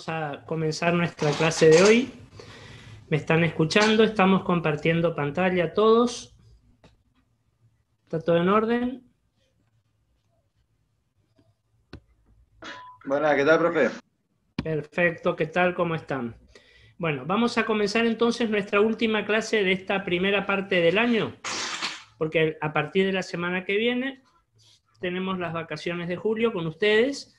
a comenzar nuestra clase de hoy. ¿Me están escuchando? Estamos compartiendo pantalla todos. ¿Está todo en orden? Buenas, ¿qué tal, profe? Perfecto, ¿qué tal? ¿Cómo están? Bueno, vamos a comenzar entonces nuestra última clase de esta primera parte del año, porque a partir de la semana que viene tenemos las vacaciones de julio con ustedes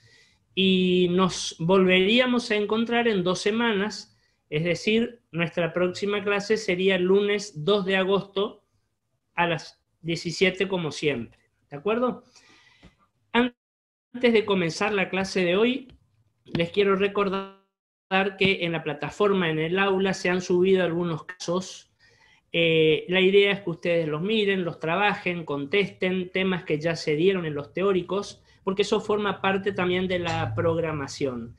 y nos volveríamos a encontrar en 2 semanas, es decir, nuestra próxima clase sería el lunes 2 de agosto a las 17 como siempre, ¿de acuerdo? Antes de comenzar la clase de hoy, les quiero recordar que en la plataforma, en el aula, se han subido algunos casos. La idea es que ustedes los miren, los trabajen, contesten temas que ya se dieron en los teóricos, porque eso forma parte también de la programación.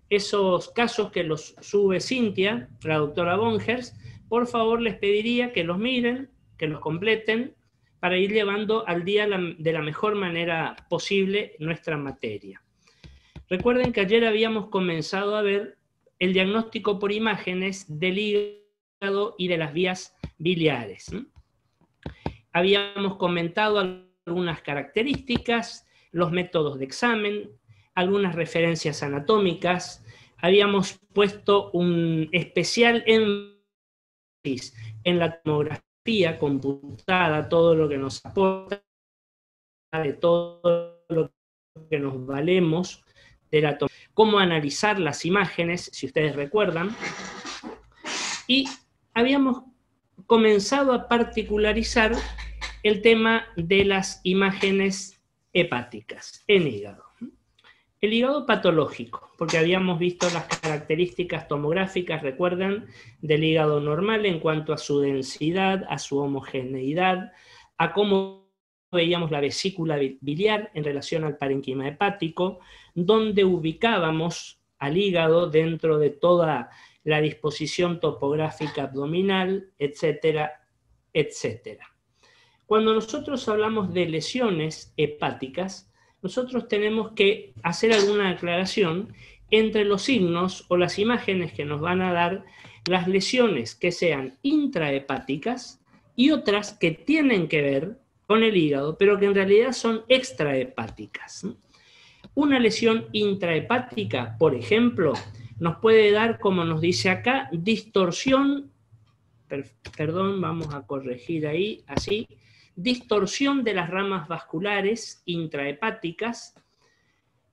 Esos casos que los sube Cintia, la doctora Bongers, por favor les pediría que los miren, que los completen, para ir llevando al día de la mejor manera posible nuestra materia. Recuerden que ayer habíamos comenzado a ver el diagnóstico por imágenes del hígado y de las vías biliares. Habíamos comentado algunas características, los métodos de examen, algunas referencias anatómicas. Habíamos puesto un especial énfasis en la tomografía computada, todo lo que nos aporta, de todo lo que nos valemos de la tomografía, cómo analizar las imágenes, si ustedes recuerdan, y habíamos comenzado a particularizar el tema de las imágenes hepáticas en hígado. El hígado patológico, porque habíamos visto las características tomográficas, recuerdan, del hígado normal en cuanto a su densidad, a su homogeneidad, a cómo veíamos la vesícula biliar en relación al parénquima hepático, donde ubicábamos al hígado dentro de toda la disposición topográfica abdominal, etcétera, etcétera. Cuando nosotros hablamos de lesiones hepáticas, nosotros tenemos que hacer alguna aclaración entre los signos o las imágenes que nos van a dar las lesiones que sean intrahepáticas y otras que tienen que ver con el hígado, pero que en realidad son extrahepáticas. Una lesión intrahepática, por ejemplo, nos puede dar, como nos dice acá, distorsión, perdón, vamos a corregir ahí, así, distorsión de las ramas vasculares intrahepáticas.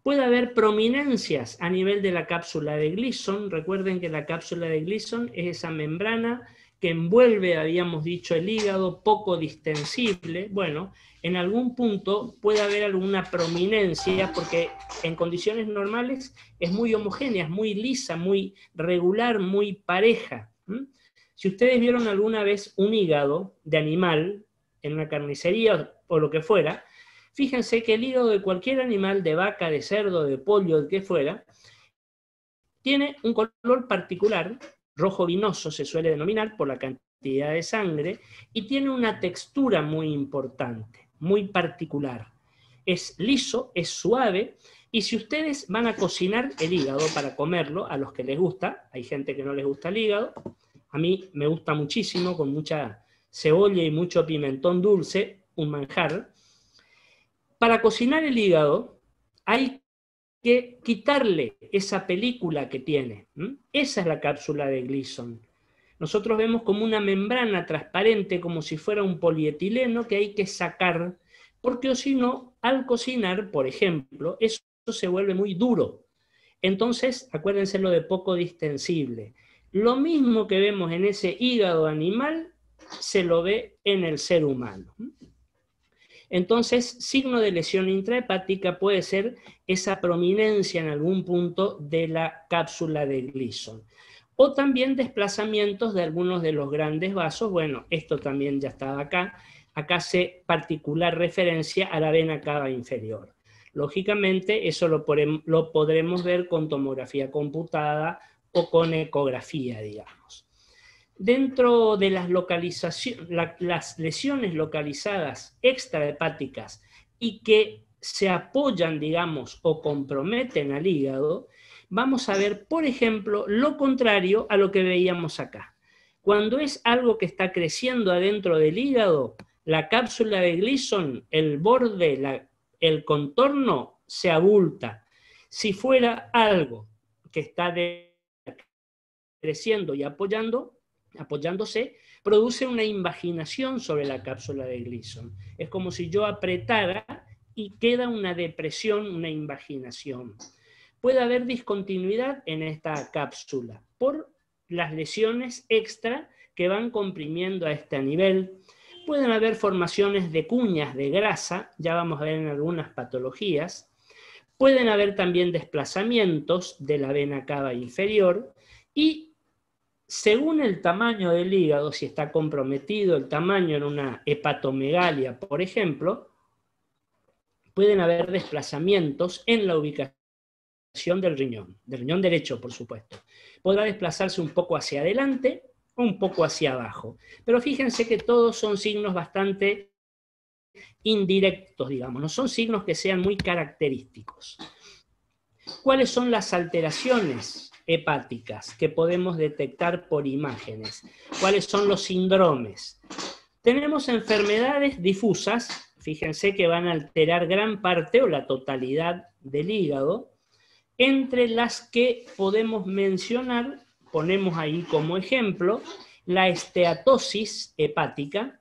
Puede haber prominencias a nivel de la cápsula de Gleason. Recuerden que la cápsula de Gleason es esa membrana que envuelve, habíamos dicho, el hígado, poco distensible. Bueno, en algún punto puede haber alguna prominencia, porque en condiciones normales es muy homogénea, es muy lisa, muy regular, muy pareja. Si ustedes vieron alguna vez un hígado de animal en una carnicería o lo que fuera, fíjense que el hígado de cualquier animal, de vaca, de cerdo, de pollo, de que fuera, tiene un color particular, rojo vinoso se suele denominar por la cantidad de sangre, y tiene una textura muy importante, muy particular. Es liso, es suave, y si ustedes van a cocinar el hígado para comerlo, a los que les gusta, hay gente que no les gusta el hígado, a mí me gusta muchísimo, con mucha cebolla y mucho pimentón dulce, un manjar. Para cocinar el hígado hay que quitarle esa película que tiene. Esa es la cápsula de Gleason. Nosotros vemos como una membrana transparente, como si fuera un polietileno que hay que sacar, porque o si no, al cocinar, por ejemplo, eso se vuelve muy duro. Entonces, acuérdense lo de poco distensible. Lo mismo que vemos en ese hígado animal, se lo ve en el ser humano. Entonces, signo de lesión intrahepática puede ser esa prominencia en algún punto de la cápsula de Gleason. O también desplazamientos de algunos de los grandes vasos. Bueno, esto también ya estaba acá. Acá hace particular referencia a la vena cava inferior. Lógicamente, eso lo podremos ver con tomografía computada o con ecografía, digamos. Dentro de las lesiones localizadas extrahepáticas y que se apoyan, digamos, o comprometen al hígado, vamos a ver, por ejemplo, lo contrario a lo que veíamos acá. Cuando es algo que está creciendo adentro del hígado, la cápsula de Gleason, el borde, el contorno, se abulta. Si fuera algo que está creciendo y apoyándose, produce una invaginación sobre la cápsula de Gleason. Es como si yo apretara y queda una depresión, una invaginación. Puede haber discontinuidad en esta cápsula por las lesiones extra que van comprimiendo a este nivel. Pueden haber formaciones de cuñas de grasa, ya vamos a ver en algunas patologías. Pueden haber también desplazamientos de la vena cava inferior y según el tamaño del hígado, si está comprometido el tamaño en una hepatomegalia, por ejemplo, pueden haber desplazamientos en la ubicación del riñón derecho, por supuesto. Podrá desplazarse un poco hacia adelante o un poco hacia abajo. Pero fíjense que todos son signos bastante indirectos, digamos, no son signos que sean muy característicos. ¿Cuáles son las alteraciones hepáticas que podemos detectar por imágenes? ¿Cuáles son los síndromes? Tenemos enfermedades difusas, fíjense que van a alterar gran parte o la totalidad del hígado, entre las que podemos mencionar, ponemos ahí como ejemplo, la esteatosis hepática,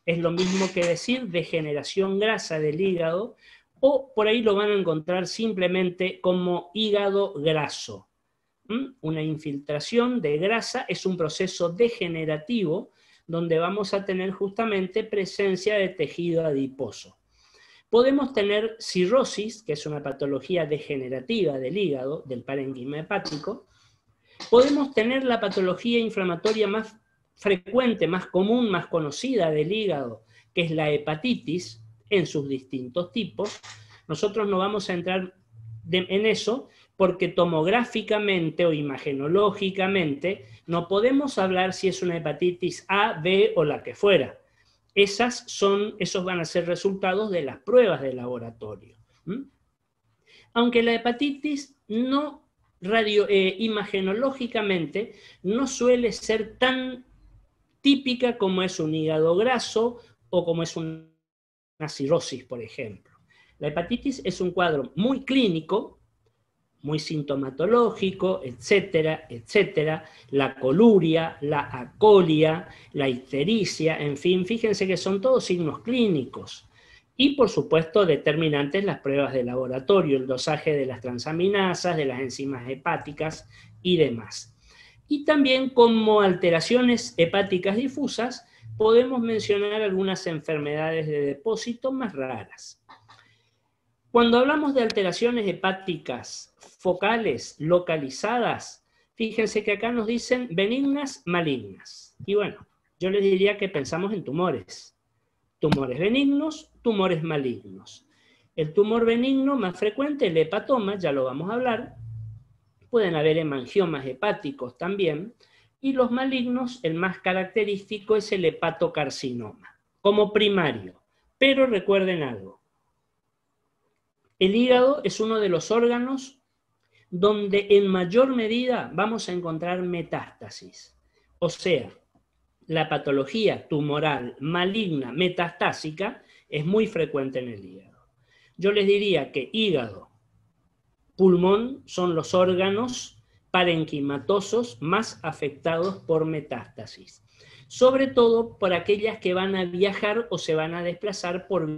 es lo mismo que decir degeneración grasa del hígado, o por ahí lo van a encontrar simplemente como hígado graso. Una infiltración de grasa es un proceso degenerativo donde vamos a tener justamente presencia de tejido adiposo. Podemos tener cirrosis, que es una patología degenerativa del hígado, del parénquima hepático. Podemos tener la patología inflamatoria más frecuente, más común, más conocida del hígado, que es la hepatitis en sus distintos tipos. Nosotros no vamos a entrar en eso porque tomográficamente o imagenológicamente no podemos hablar si es una hepatitis A, B o la que fuera. Esos van a ser resultados de las pruebas de laboratorio. Aunque la hepatitis imagenológicamente no suele ser tan típica como es un hígado graso o como es una cirrosis, por ejemplo. La hepatitis es un cuadro muy clínico, muy sintomatológico, etcétera, etcétera, la coluria, la acolia, la ictericia, en fin, fíjense que son todos signos clínicos. Y, por supuesto, determinantes las pruebas de laboratorio, el dosaje de las transaminasas, de las enzimas hepáticas y demás. Y también como alteraciones hepáticas difusas, podemos mencionar algunas enfermedades de depósito más raras. Cuando hablamos de alteraciones hepáticas focales, localizadas, fíjense que acá nos dicen benignas, malignas. Y bueno, yo les diría que pensamos en tumores. Tumores benignos, tumores malignos. El tumor benigno más frecuente, el hepatoma, ya lo vamos a hablar. Pueden haber hemangiomas hepáticos también. Y los malignos, el más característico es el hepatocarcinoma, como primario. Pero recuerden algo. El hígado es uno de los órganos donde en mayor medida vamos a encontrar metástasis. O sea, la patología tumoral maligna metastásica es muy frecuente en el hígado. Yo les diría que hígado, pulmón son los órganos parenquimatosos más afectados por metástasis. Sobre todo por aquellas que van a viajar o se van a desplazar por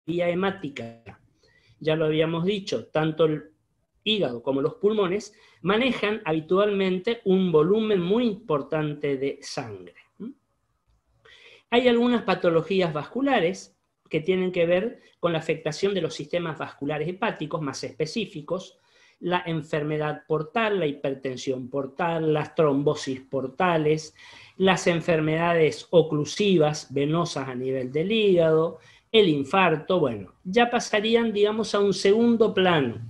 vía hemática. Ya lo habíamos dicho, tanto el hígado como los pulmones manejan habitualmente un volumen muy importante de sangre. Hay algunas patologías vasculares que tienen que ver con la afectación de los sistemas vasculares hepáticos más específicos, la enfermedad portal, la hipertensión portal, las trombosis portales, las enfermedades oclusivas venosas a nivel del hígado, el infarto, bueno, ya pasarían, digamos, a un segundo plano,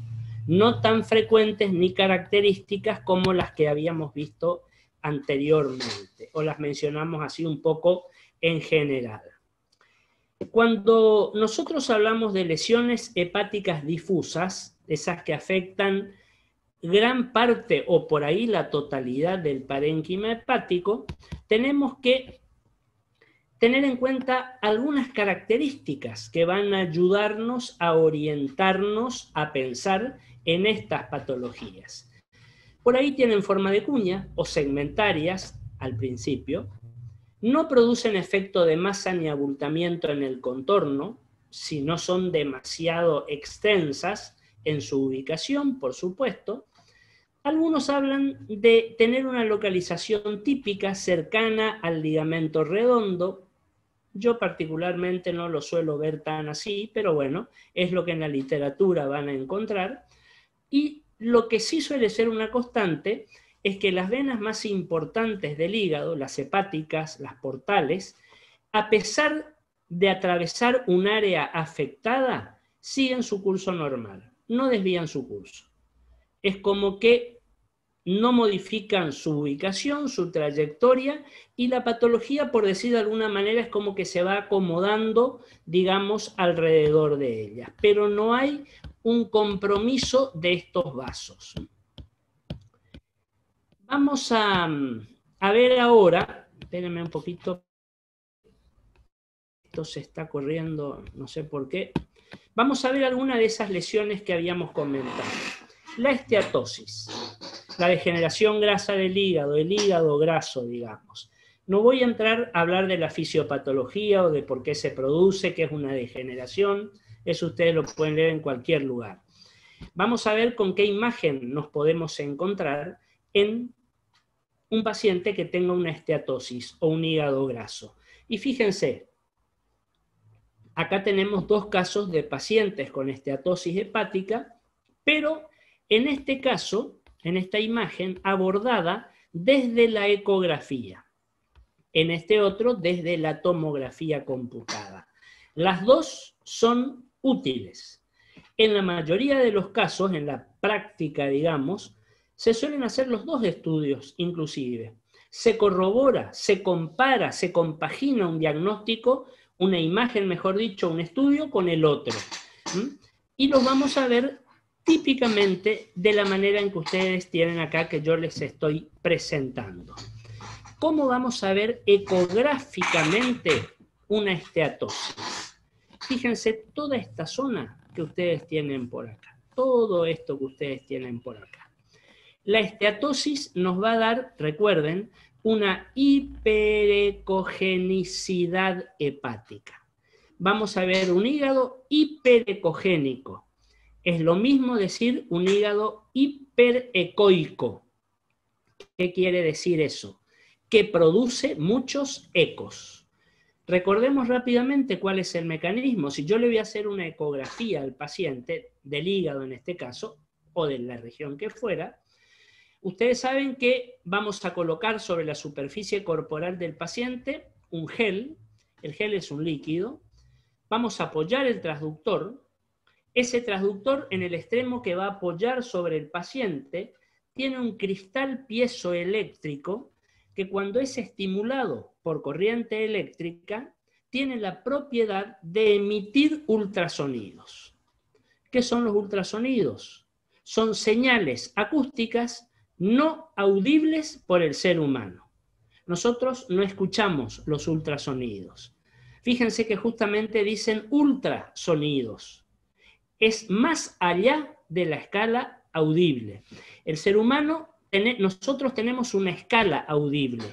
no tan frecuentes ni características como las que habíamos visto anteriormente, o las mencionamos así un poco en general. Cuando nosotros hablamos de lesiones hepáticas difusas, esas que afectan gran parte o por ahí la totalidad del parénquima hepático, tenemos que tener en cuenta algunas características que van a ayudarnos a orientarnos a pensar en estas patologías. Por ahí tienen forma de cuña o segmentarias al principio, no producen efecto de masa ni abultamiento en el contorno, si no son demasiado extensas en su ubicación, por supuesto. Algunos hablan de tener una localización típica cercana al ligamento redondo. Yo particularmente no lo suelo ver tan así, pero bueno, es lo que en la literatura van a encontrar. Y lo que sí suele ser una constante es que las venas más importantes del hígado, las hepáticas, las portales, a pesar de atravesar un área afectada, siguen su curso normal, no desvían su curso. Es como que no modifican su ubicación, su trayectoria, y la patología, por decir de alguna manera, es como que se va acomodando, digamos, alrededor de ellas. Pero no hay un compromiso de estos vasos. Vamos a ver ahora, espérenme un poquito, esto se está corriendo, no sé por qué. Vamos a ver alguna de esas lesiones que habíamos comentado. La esteatosis, la degeneración grasa del hígado, el hígado graso, digamos. No voy a entrar a hablar de la fisiopatología o de por qué se produce, qué es una degeneración, eso ustedes lo pueden leer en cualquier lugar. Vamos a ver con qué imagen nos podemos encontrar en un paciente que tenga una esteatosis o un hígado graso. Y fíjense, acá tenemos dos casos de pacientes con esteatosis hepática, pero en este caso, en esta imagen, abordada desde la ecografía. En este otro, desde la tomografía computada. Las dos son útiles. En la mayoría de los casos, en la práctica, digamos, se suelen hacer los dos estudios, inclusive. Se corrobora, se compara, se compagina un diagnóstico, una imagen, mejor dicho, un estudio con el otro. Y los vamos a ver típicamente de la manera en que ustedes tienen acá, que yo les estoy presentando. ¿Cómo vamos a ver ecográficamente una esteatosis? Fíjense toda esta zona que ustedes tienen por acá, todo esto que ustedes tienen por acá. La esteatosis nos va a dar, recuerden, una hiperecogenicidad hepática. Vamos a ver un hígado hiperecogénico. Es lo mismo decir un hígado hiperecoico. ¿Qué quiere decir eso? Que produce muchos ecos. Recordemos rápidamente cuál es el mecanismo. Si yo le voy a hacer una ecografía al paciente, del hígado en este caso, o de la región que fuera, ustedes saben que vamos a colocar sobre la superficie corporal del paciente un gel. El gel es un líquido. Vamos a apoyar el transductor. Ese transductor, en el extremo que va a apoyar sobre el paciente, tiene un cristal piezoeléctrico que cuando es estimulado por corriente eléctrica, tiene la propiedad de emitir ultrasonidos. ¿Qué son los ultrasonidos? Son señales acústicas no audibles por el ser humano. Nosotros no escuchamos los ultrasonidos. Fíjense que justamente dicen ultrasonidos. Es más allá de la escala audible. El ser humano, nosotros tenemos una escala audible.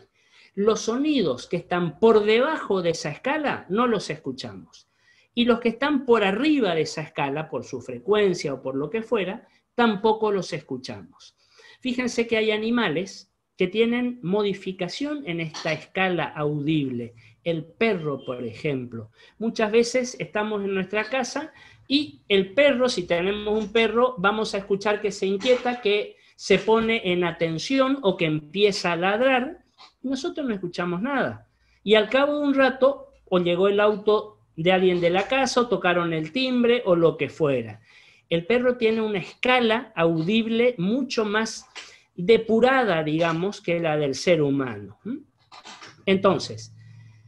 Los sonidos que están por debajo de esa escala no los escuchamos. Y los que están por arriba de esa escala, por su frecuencia o por lo que fuera, tampoco los escuchamos. Fíjense que hay animales que tienen modificación en esta escala audible. El perro, por ejemplo. Muchas veces estamos en nuestra casa y el perro, si tenemos un perro, vamos a escuchar que se inquieta, que se pone en atención o que empieza a ladrar. Nosotros no escuchamos nada. Y al cabo de un rato, o llegó el auto de alguien de la casa, o tocaron el timbre, o lo que fuera. El perro tiene una escala audible mucho más depurada, digamos, que la del ser humano. Entonces,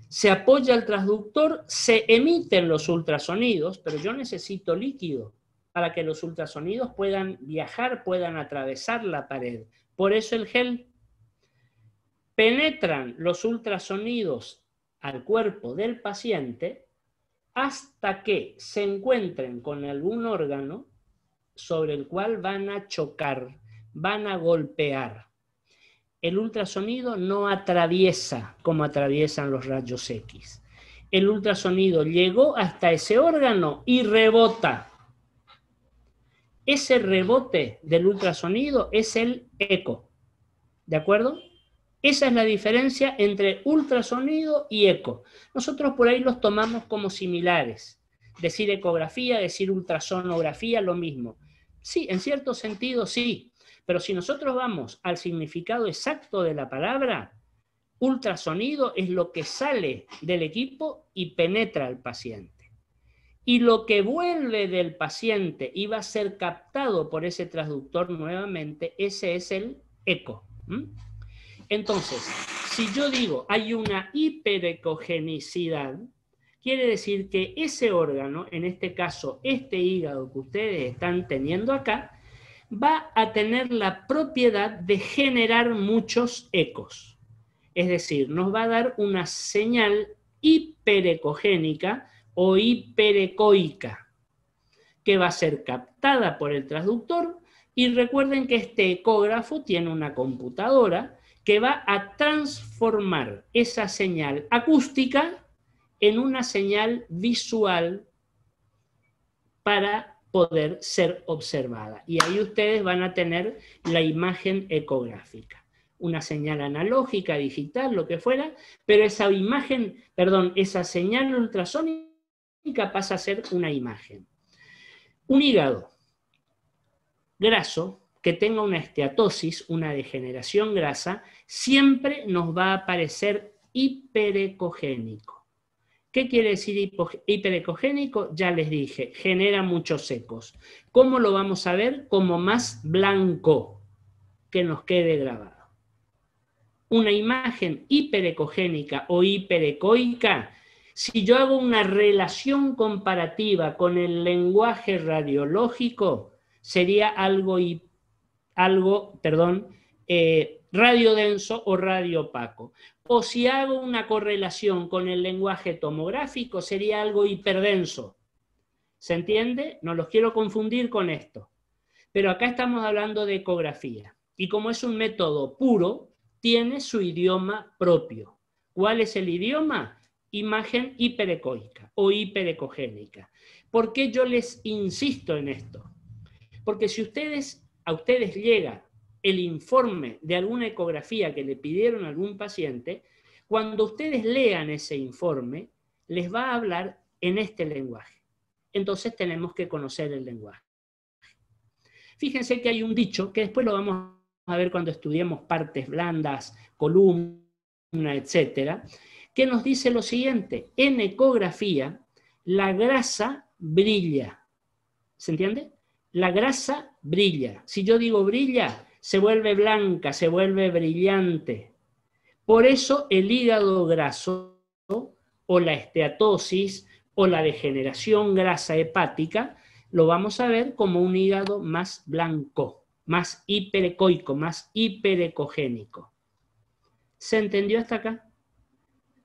se apoya el transductor, se emiten los ultrasonidos, pero yo necesito líquido. para que los ultrasonidos puedan viajar, puedan atravesar la pared. Por eso el gel. Penetran los ultrasonidos al cuerpo del paciente hasta que se encuentren con algún órgano sobre el cual van a chocar, van a golpear. El ultrasonido no atraviesa como atraviesan los rayos X. El ultrasonido llegó hasta ese órgano y rebota. Ese rebote del ultrasonido es el eco. ¿De acuerdo? Esa es la diferencia entre ultrasonido y eco. Nosotros por ahí los tomamos como similares. Decir ecografía, decir ultrasonografía, lo mismo. Sí, en cierto sentido sí, pero si nosotros vamos al significado exacto de la palabra, ultrasonido es lo que sale del equipo y penetra al paciente. Y lo que vuelve del paciente y va a ser captado por ese transductor nuevamente, ese es el eco. Entonces, si yo digo hay una hiperecogenicidad, quiere decir que ese órgano, en este caso este hígado que ustedes están teniendo acá, va a tener la propiedad de generar muchos ecos. Es decir, nos va a dar una señal hiperecogénica o hiperecoica, que va a ser captada por el transductor, y recuerden que este ecógrafo tiene una computadora que va a transformar esa señal acústica en una señal visual para poder ser observada. Y ahí ustedes van a tener la imagen ecográfica. Una señal analógica, digital, lo que fuera, pero esa imagen, esa señal ultrasónica pasa a ser una imagen. Un hígado graso que tenga una esteatosis, una degeneración grasa, siempre nos va a parecer hiperecogénico. ¿Qué quiere decir hiperecogénico? Ya les dije, genera muchos ecos. ¿Cómo lo vamos a ver? Como más blanco, que nos quede grabado. Una imagen hiperecogénica o hiperecoica, si yo hago una relación comparativa con el lenguaje radiológico, sería algo radiodenso o radiopaco. O si hago una correlación con el lenguaje tomográfico, sería algo hiperdenso. ¿Se entiende? No los quiero confundir con esto. Pero acá estamos hablando de ecografía. Y como es un método puro, tiene su idioma propio. ¿Cuál es el idioma? Imagen hiperecoica o hiperecogénica. ¿Por qué yo les insisto en esto? Porque si a ustedes llega el informe de alguna ecografía que le pidieron a algún paciente, cuando ustedes lean ese informe, les va a hablar en este lenguaje. Entonces tenemos que conocer el lenguaje. Fíjense que hay un dicho, que después lo vamos a ver cuando estudiemos partes blandas, columna, etcétera, que nos dice lo siguiente: en ecografía, la grasa brilla. ¿Se entiende? La grasa brilla. Si yo digo brilla, se vuelve blanca, se vuelve brillante. Por eso el hígado graso o la esteatosis o la degeneración grasa hepática lo vamos a ver como un hígado más blanco, más hiperecoico, más hiperecogénico. ¿Se entendió hasta acá?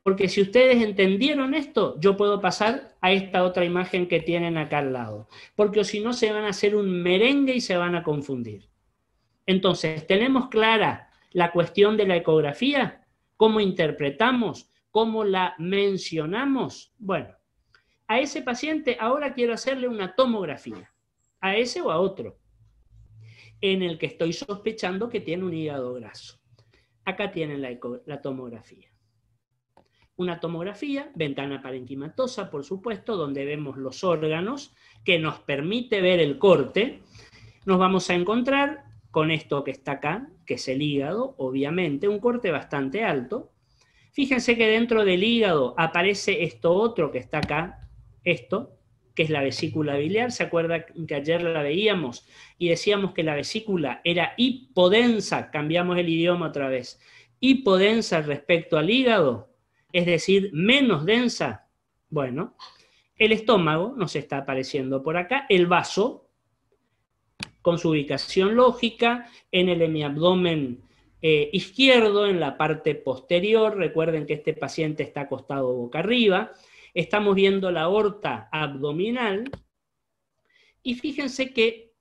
Porque si ustedes entendieron esto, yo puedo pasar a esta otra imagen que tienen acá al lado. Porque si no, se van a hacer un merengue y se van a confundir. Entonces, ¿tenemos clara la cuestión de la ecografía? ¿Cómo interpretamos? ¿Cómo la mencionamos? Bueno, a ese paciente ahora quiero hacerle una tomografía. A ese o a otro. En el que estoy sospechando que tiene un hígado graso. Acá tienen la tomografía. Una tomografía, ventana parenquimatosa, por supuesto, donde vemos los órganos, que nos permite ver el corte. Nos vamos a encontrar con esto que está acá, que es el hígado, obviamente, un corte bastante alto. Fíjense que dentro del hígado aparece esto otro que está acá, esto, que es la vesícula biliar. ¿Se acuerda que ayer la veíamos y decíamos que la vesícula era hipodensa? Cambiamos el idioma otra vez. Hipodensa respecto al hígado. Es decir, menos densa. Bueno, el estómago nos está apareciendo por acá, el vaso, con su ubicación lógica en el hemiabdomen izquierdo, en la parte posterior. Recuerden que este paciente está acostado boca arriba. Estamos viendo la aorta abdominal. Y fíjense que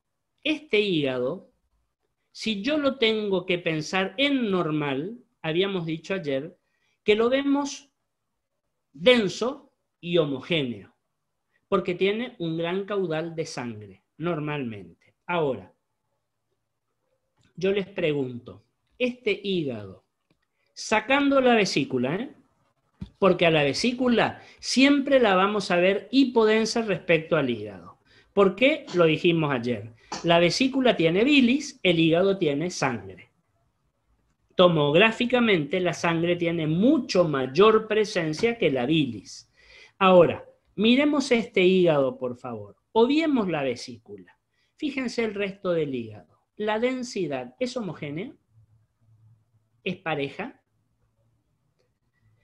este hígado, si yo lo tengo que pensar en normal, habíamos dicho ayer, que lo vemos denso y homogéneo, porque tiene un gran caudal de sangre, normalmente. Ahora, yo les pregunto, este hígado, sacando la vesícula, porque a la vesícula siempre la vamos a ver hipodensa respecto al hígado. ¿Por qué? Lo dijimos ayer. La vesícula tiene bilis, el hígado tiene sangre. Tomográficamente la sangre tiene mucho mayor presencia que la bilis. Ahora, miremos este hígado, por favor. Obviemos la vesícula. Fíjense el resto del hígado. La densidad, ¿es homogénea? ¿Es pareja?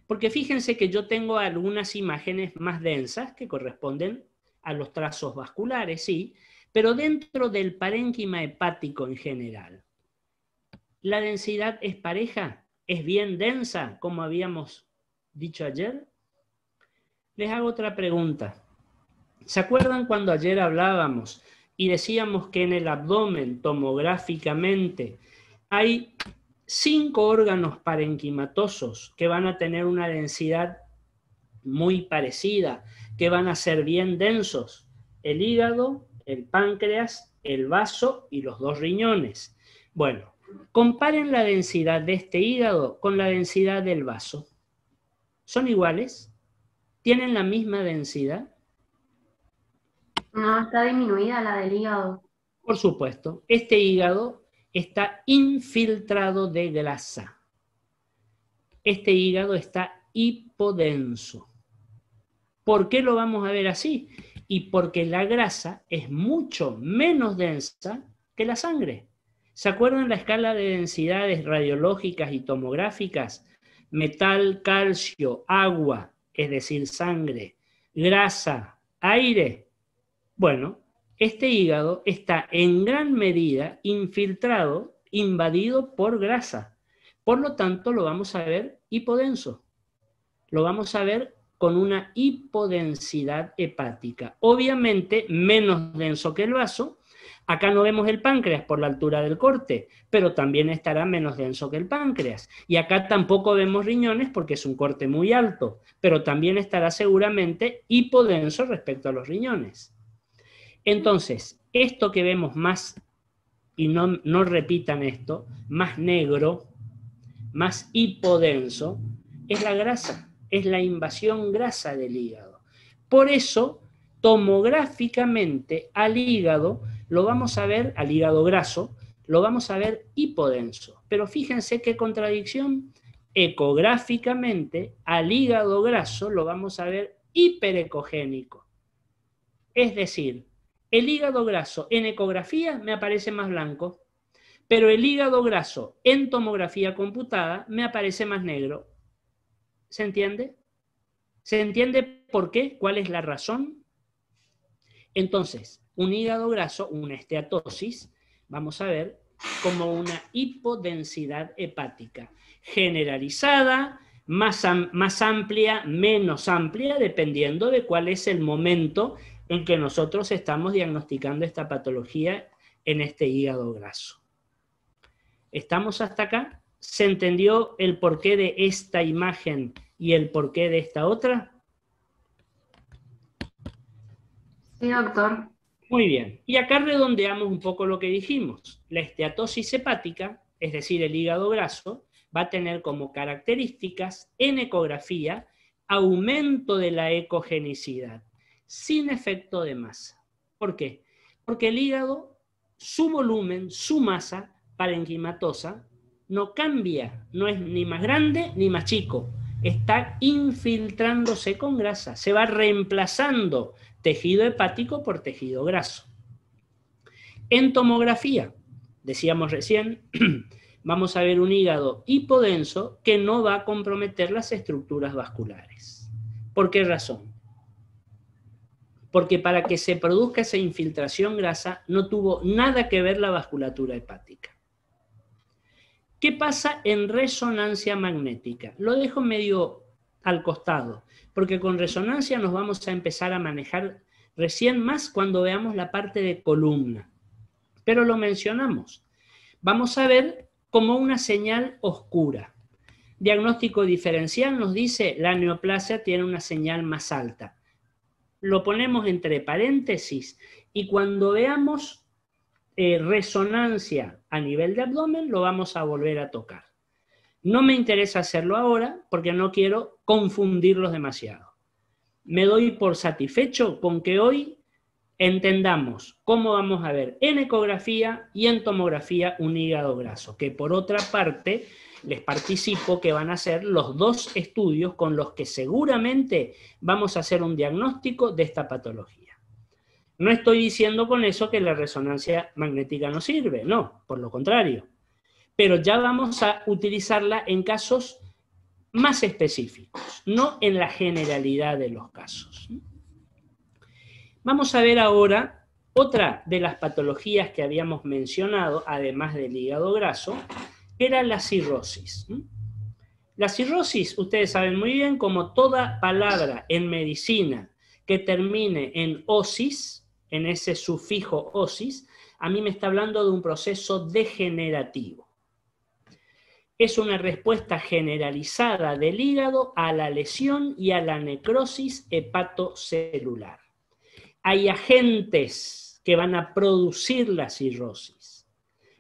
Porque fíjense que yo tengo algunas imágenes más densas que corresponden a los trazos vasculares, sí, pero dentro del parénquima hepático en general. ¿La densidad es pareja? ¿Es bien densa, como habíamos dicho ayer? Les hago otra pregunta. ¿Se acuerdan cuando ayer hablábamos y decíamos que en el abdomen, tomográficamente, hay 5 órganos parenquimatosos que van a tener una densidad muy parecida, que van a ser bien densos? El hígado, el páncreas, el vaso y los 2 riñones. Bueno, comparen la densidad de este hígado con la densidad del vaso. ¿Son iguales? ¿Tienen la misma densidad? No, está disminuida la del hígado. Por supuesto, este hígado está infiltrado de grasa. Este hígado está hipodenso. ¿Por qué lo vamos a ver así? Y porque la grasa es mucho menos densa que la sangre. ¿Se acuerdan la escala de densidades radiológicas y tomográficas? Metal, calcio, agua, es decir, sangre, grasa, aire. Bueno, este hígado está en gran medida infiltrado, invadido por grasa. Por lo tanto, lo vamos a ver hipodenso. Lo vamos a ver con una hipodensidad hepática. Obviamente, menos denso que el vaso. Acá no vemos el páncreas por la altura del corte, pero también estará menos denso que el páncreas. Y acá tampoco vemos riñones porque es un corte muy alto, pero también estará seguramente hipodenso respecto a los riñones. Entonces, esto que vemos más, y no repitan esto, más negro, más hipodenso, es la grasa, es la invasión grasa del hígado. Por eso, tomográficamente al hígado lo vamos a ver, al hígado graso, lo vamos a ver hipodenso. Pero fíjense qué contradicción. Ecográficamente al hígado graso lo vamos a ver hiperecogénico. Es decir, el hígado graso en ecografía me aparece más blanco, pero el hígado graso en tomografía computada me aparece más negro. ¿Se entiende? ¿Se entiende por qué? ¿Cuál es la razón? Entonces, un hígado graso, una esteatosis, vamos a ver como una hipodensidad hepática generalizada, más amplia, menos amplia, dependiendo de cuál es el momento en que nosotros estamos diagnosticando esta patología en este hígado graso. ¿Estamos hasta acá? ¿Se entendió el porqué de esta imagen y el porqué de esta otra? Sí, doctor. Muy bien. Y acá redondeamos un poco lo que dijimos. La esteatosis hepática, es decir, el hígado graso, va a tener como características en ecografía aumento de la ecogenicidad, sin efecto de masa. ¿Por qué? Porque el hígado, su volumen, su masa parenquimatosa, no cambia, no es ni más grande ni más chico, está infiltrándose con grasa, se va reemplazando tejido hepático por tejido graso. En tomografía, decíamos recién, vamos a ver un hígado hipodenso que no va a comprometer las estructuras vasculares. ¿Por qué razón? porque para que se produzca esa infiltración grasa no tuvo nada que ver la vasculatura hepática. ¿Qué pasa en resonancia magnética? Lo dejo medio al costado, porque con resonancia nos vamos a empezar a manejar recién más cuando veamos la parte de columna. Pero lo mencionamos. Vamos a ver como una señal oscura. Diagnóstico diferencial nos dice la neoplasia tiene una señal más alta. Lo ponemos entre paréntesis y cuando veamos resonancia a nivel de abdomen lo vamos a volver a tocar. No me interesa hacerlo ahora porque no quiero confundirlos demasiado. Me doy por satisfecho con que hoy entendamos cómo vamos a ver en ecografía y en tomografía un hígado graso, que por otra parte les participo que van a ser los dos estudios con los que seguramente vamos a hacer un diagnóstico de esta patología. No estoy diciendo con eso que la resonancia magnética no sirve, no, por lo contrario. Pero ya vamos a utilizarla en casos más específicos, no en la generalidad de los casos. Vamos a ver ahora otra de las patologías que habíamos mencionado, además del hígado graso, que era la cirrosis. La cirrosis, ustedes saben muy bien, como toda palabra en medicina que termine en osis, en ese sufijo osis, a mí me está hablando de un proceso degenerativo. Es una respuesta generalizada del hígado a la lesión y a la necrosis hepatocelular. Hay agentes que van a producir la cirrosis,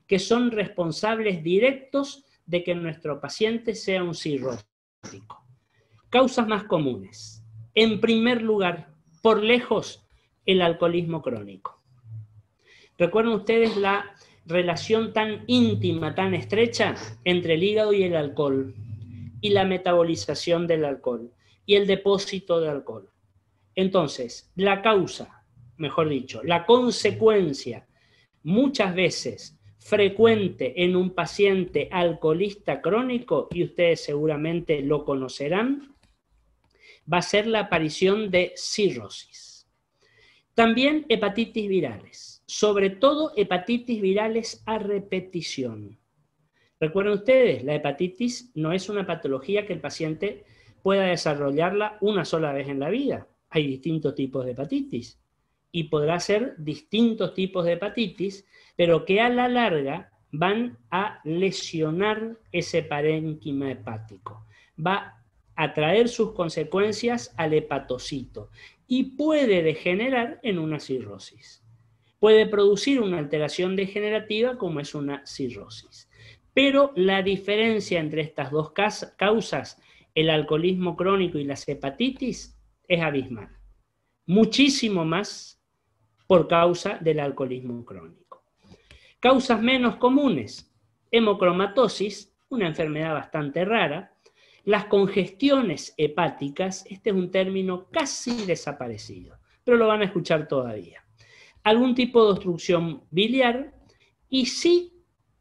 que son responsables directos de que nuestro paciente sea un cirrótico. Causas más comunes. En primer lugar, por lejos, el alcoholismo crónico. ¿Recuerdan ustedes la relación tan íntima, tan estrecha entre el hígado y el alcohol? Y la metabolización del alcohol y el depósito de alcohol. Entonces, la causa, mejor dicho, la consecuencia, muchas veces frecuente en un paciente alcoholista crónico, y ustedes seguramente lo conocerán, va a ser la aparición de cirrosis. También hepatitis virales, sobre todo hepatitis virales a repetición. Recuerden ustedes, la hepatitis no es una patología que el paciente pueda desarrollarla una sola vez en la vida. Hay distintos tipos de hepatitis y podrá ser distintos tipos de hepatitis, pero que a la larga van a lesionar ese parénquima hepático. Va a traer sus consecuencias al hepatocito y puede degenerar en una cirrosis. Puede producir una alteración degenerativa como es una cirrosis. Pero la diferencia entre estas dos causas, el alcoholismo crónico y las hepatitis, es abismal. Muchísimo más por causa del alcoholismo crónico. Causas menos comunes, hemocromatosis, una enfermedad bastante rara, las congestiones hepáticas, este es un término casi desaparecido, pero lo van a escuchar todavía. Algún tipo de obstrucción biliar y sí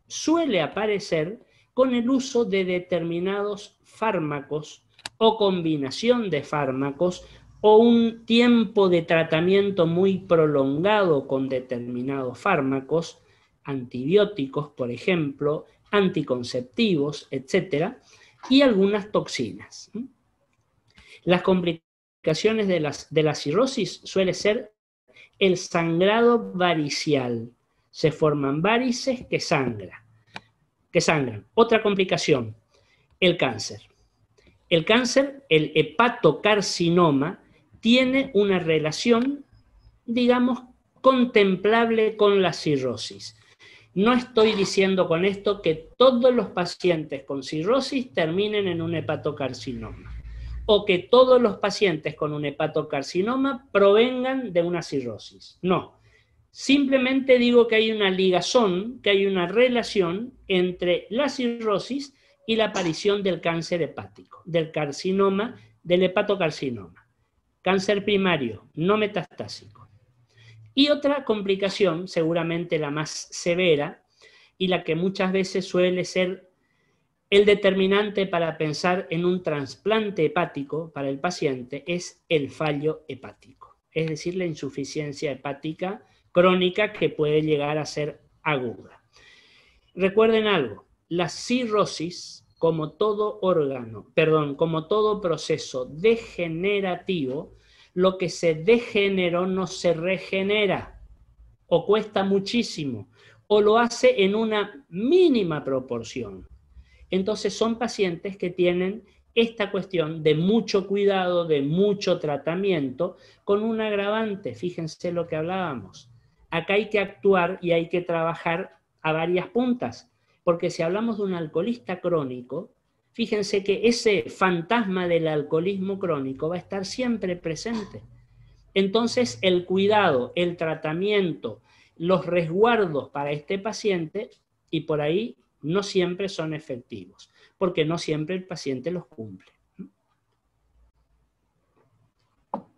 suele aparecer con el uso de determinados fármacos o combinación de fármacos o un tiempo de tratamiento muy prolongado con determinados fármacos, antibióticos, por ejemplo, anticonceptivos, etcétera, y algunas toxinas. Las complicaciones de la cirrosis suele ser el sangrado varicial. Se forman varices que sangran. Otra complicación, el cáncer. El cáncer, el hepatocarcinoma, tiene una relación, digamos, contemplable con la cirrosis. No estoy diciendo con esto que todos los pacientes con cirrosis terminen en un hepatocarcinoma o que todos los pacientes con un hepatocarcinoma provengan de una cirrosis. No, simplemente digo que hay una ligazón, que hay una relación entre la cirrosis y la aparición del cáncer hepático, del carcinoma, del hepatocarcinoma. Cáncer primario, no metastásico. Y otra complicación, seguramente la más severa y la que muchas veces suele ser el determinante para pensar en un trasplante hepático para el paciente, es el fallo hepático. es decir, la insuficiencia hepática crónica que puede llegar a ser aguda. Recuerden algo, la cirrosis, como todo como todo proceso degenerativo, lo que se degeneró no se regenera, o cuesta muchísimo, o lo hace en una mínima proporción. Entonces son pacientes que tienen esta cuestión de mucho cuidado, de mucho tratamiento, con un agravante. Fíjense lo que hablábamos. Acá hay que actuar y hay que trabajar a varias puntas, porque si hablamos de un alcoholista crónico, fíjense que ese fantasma del alcoholismo crónico va a estar siempre presente. Entonces el cuidado, el tratamiento, los resguardos para este paciente, y por ahí no siempre son efectivos, porque no siempre el paciente los cumple.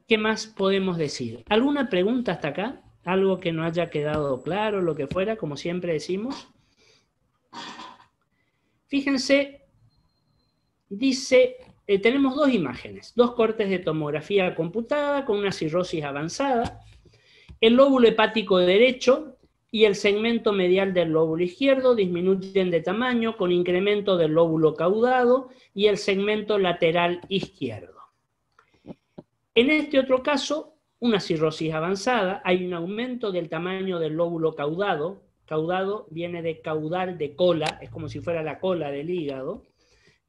¿Qué más podemos decir? ¿Alguna pregunta hasta acá? ¿Algo que no haya quedado claro, lo que fuera, como siempre decimos? Fíjense, dice, tenemos dos imágenes, dos cortes de tomografía computada con una cirrosis avanzada, el lóbulo hepático derecho y el segmento medial del lóbulo izquierdo disminuyen de tamaño con incremento del lóbulo caudado y el segmento lateral izquierdo. En este otro caso, una cirrosis avanzada, hay un aumento del tamaño del lóbulo caudado. Caudado viene de caudal, de cola, es como si fuera la cola del hígado,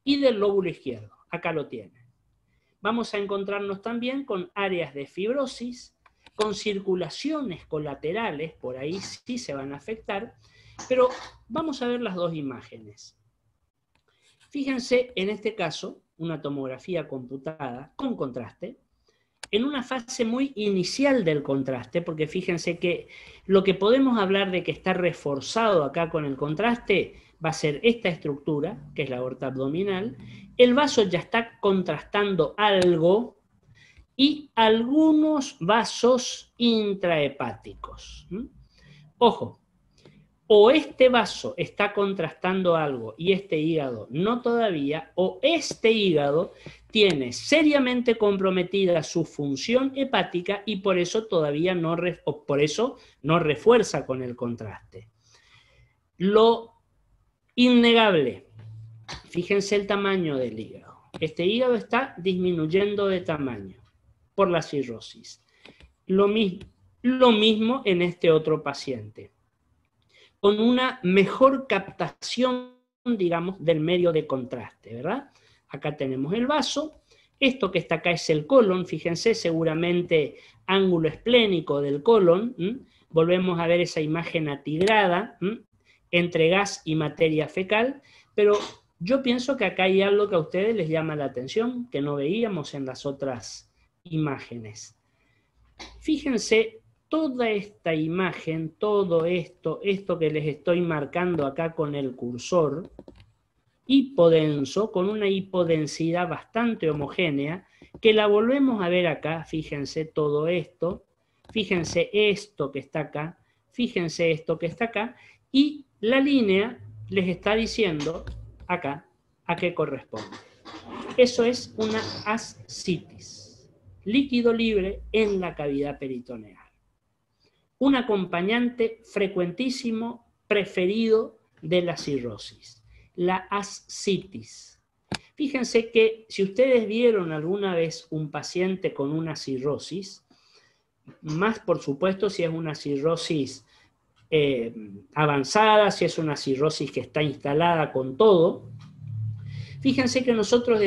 y del lóbulo izquierdo. Acá lo tienen. Vamos a encontrarnos también con áreas de fibrosis, con circulaciones colaterales, por ahí sí se van a afectar, pero vamos a ver las dos imágenes. Fíjense, en este caso, una tomografía computada con contraste, en una fase muy inicial del contraste, porque fíjense que lo que podemos hablar de que está reforzado acá con el contraste va a ser esta estructura, que es la aorta abdominal, el vaso ya está contrastando algo, y algunos vasos intrahepáticos. Ojo, o este vaso está contrastando algo y este hígado no todavía, o este hígado tiene seriamente comprometida su función hepática y por eso todavía no refuerza con el contraste. Lo innegable, fíjense el tamaño del hígado. Este hígado está disminuyendo de tamaño por la cirrosis. Lo mismo en este otro paciente, con una mejor captación, digamos, del medio de contraste, ¿verdad? Acá tenemos el vaso, esto que está acá es el colon, fíjense, seguramente ángulo esplénico del colon, volvemos a ver esa imagen atigrada, entre gas y materia fecal, pero yo pienso que acá hay algo que a ustedes les llama la atención, que no veíamos en las otras imágenes. Fíjense toda esta imagen, todo esto que les estoy marcando acá con el cursor, hipodenso, con una hipodensidad bastante homogénea, que la volvemos a ver acá, fíjense todo esto, fíjense esto que está acá, fíjense esto que está acá, y la línea les está diciendo acá a qué corresponde. Eso es una ascitis. Líquido libre en la cavidad peritoneal. Un acompañante frecuentísimo, preferido de la cirrosis, la ascitis. Fíjense que si ustedes vieron alguna vez un paciente con una cirrosis, más por supuesto si es una cirrosis avanzada, si es una cirrosis que está instalada con todo, fíjense que nosotros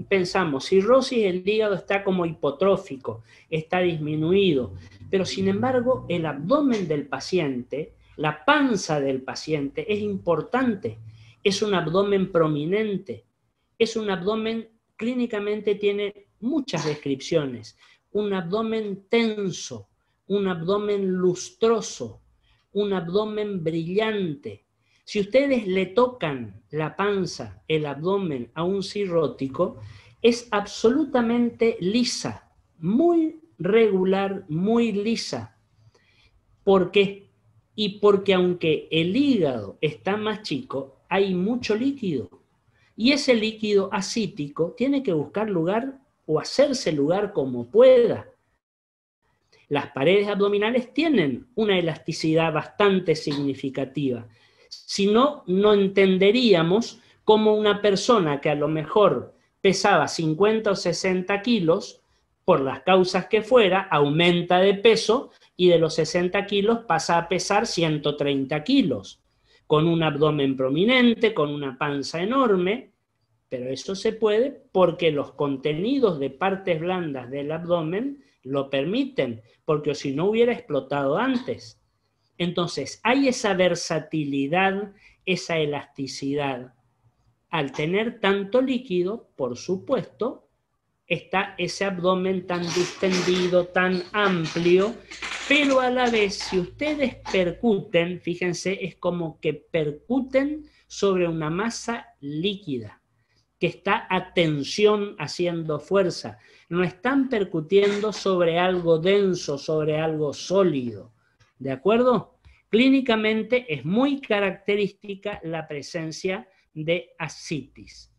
pensamos, cirrosis, el hígado está como hipotrófico, está disminuido, pero sin embargo el abdomen del paciente, la panza del paciente es importante, es un abdomen prominente, es un abdomen, clínicamente tiene muchas descripciones, un abdomen tenso, un abdomen lustroso, un abdomen brillante. Si ustedes le tocan la panza, el abdomen a un cirrótico, es absolutamente lisa, muy regular, muy lisa. ¿Por qué? Y porque aunque el hígado está más chico, hay mucho líquido. Y ese líquido ascítico tiene que buscar lugar o hacerse lugar como pueda. Las paredes abdominales tienen una elasticidad bastante significativa. Si no, no entenderíamos cómo una persona que a lo mejor pesaba 50 o 60 kilos, por las causas que fuera, aumenta de peso y de los 60 kilos pasa a pesar 130 kilos, con un abdomen prominente, con una panza enorme, pero eso se puede porque los contenidos de partes blandas del abdomen lo permiten, porque si no hubiera explotado antes. Entonces, hay esa versatilidad, esa elasticidad. Al tener tanto líquido, por supuesto, está ese abdomen tan distendido, tan amplio, pero a la vez, si ustedes percuten, fíjense, es como que percuten sobre una masa líquida, que está a tensión haciendo fuerza. No están percutiendo sobre algo denso, sobre algo sólido. ¿De acuerdo? Clínicamente es muy característica la presencia de ascitis.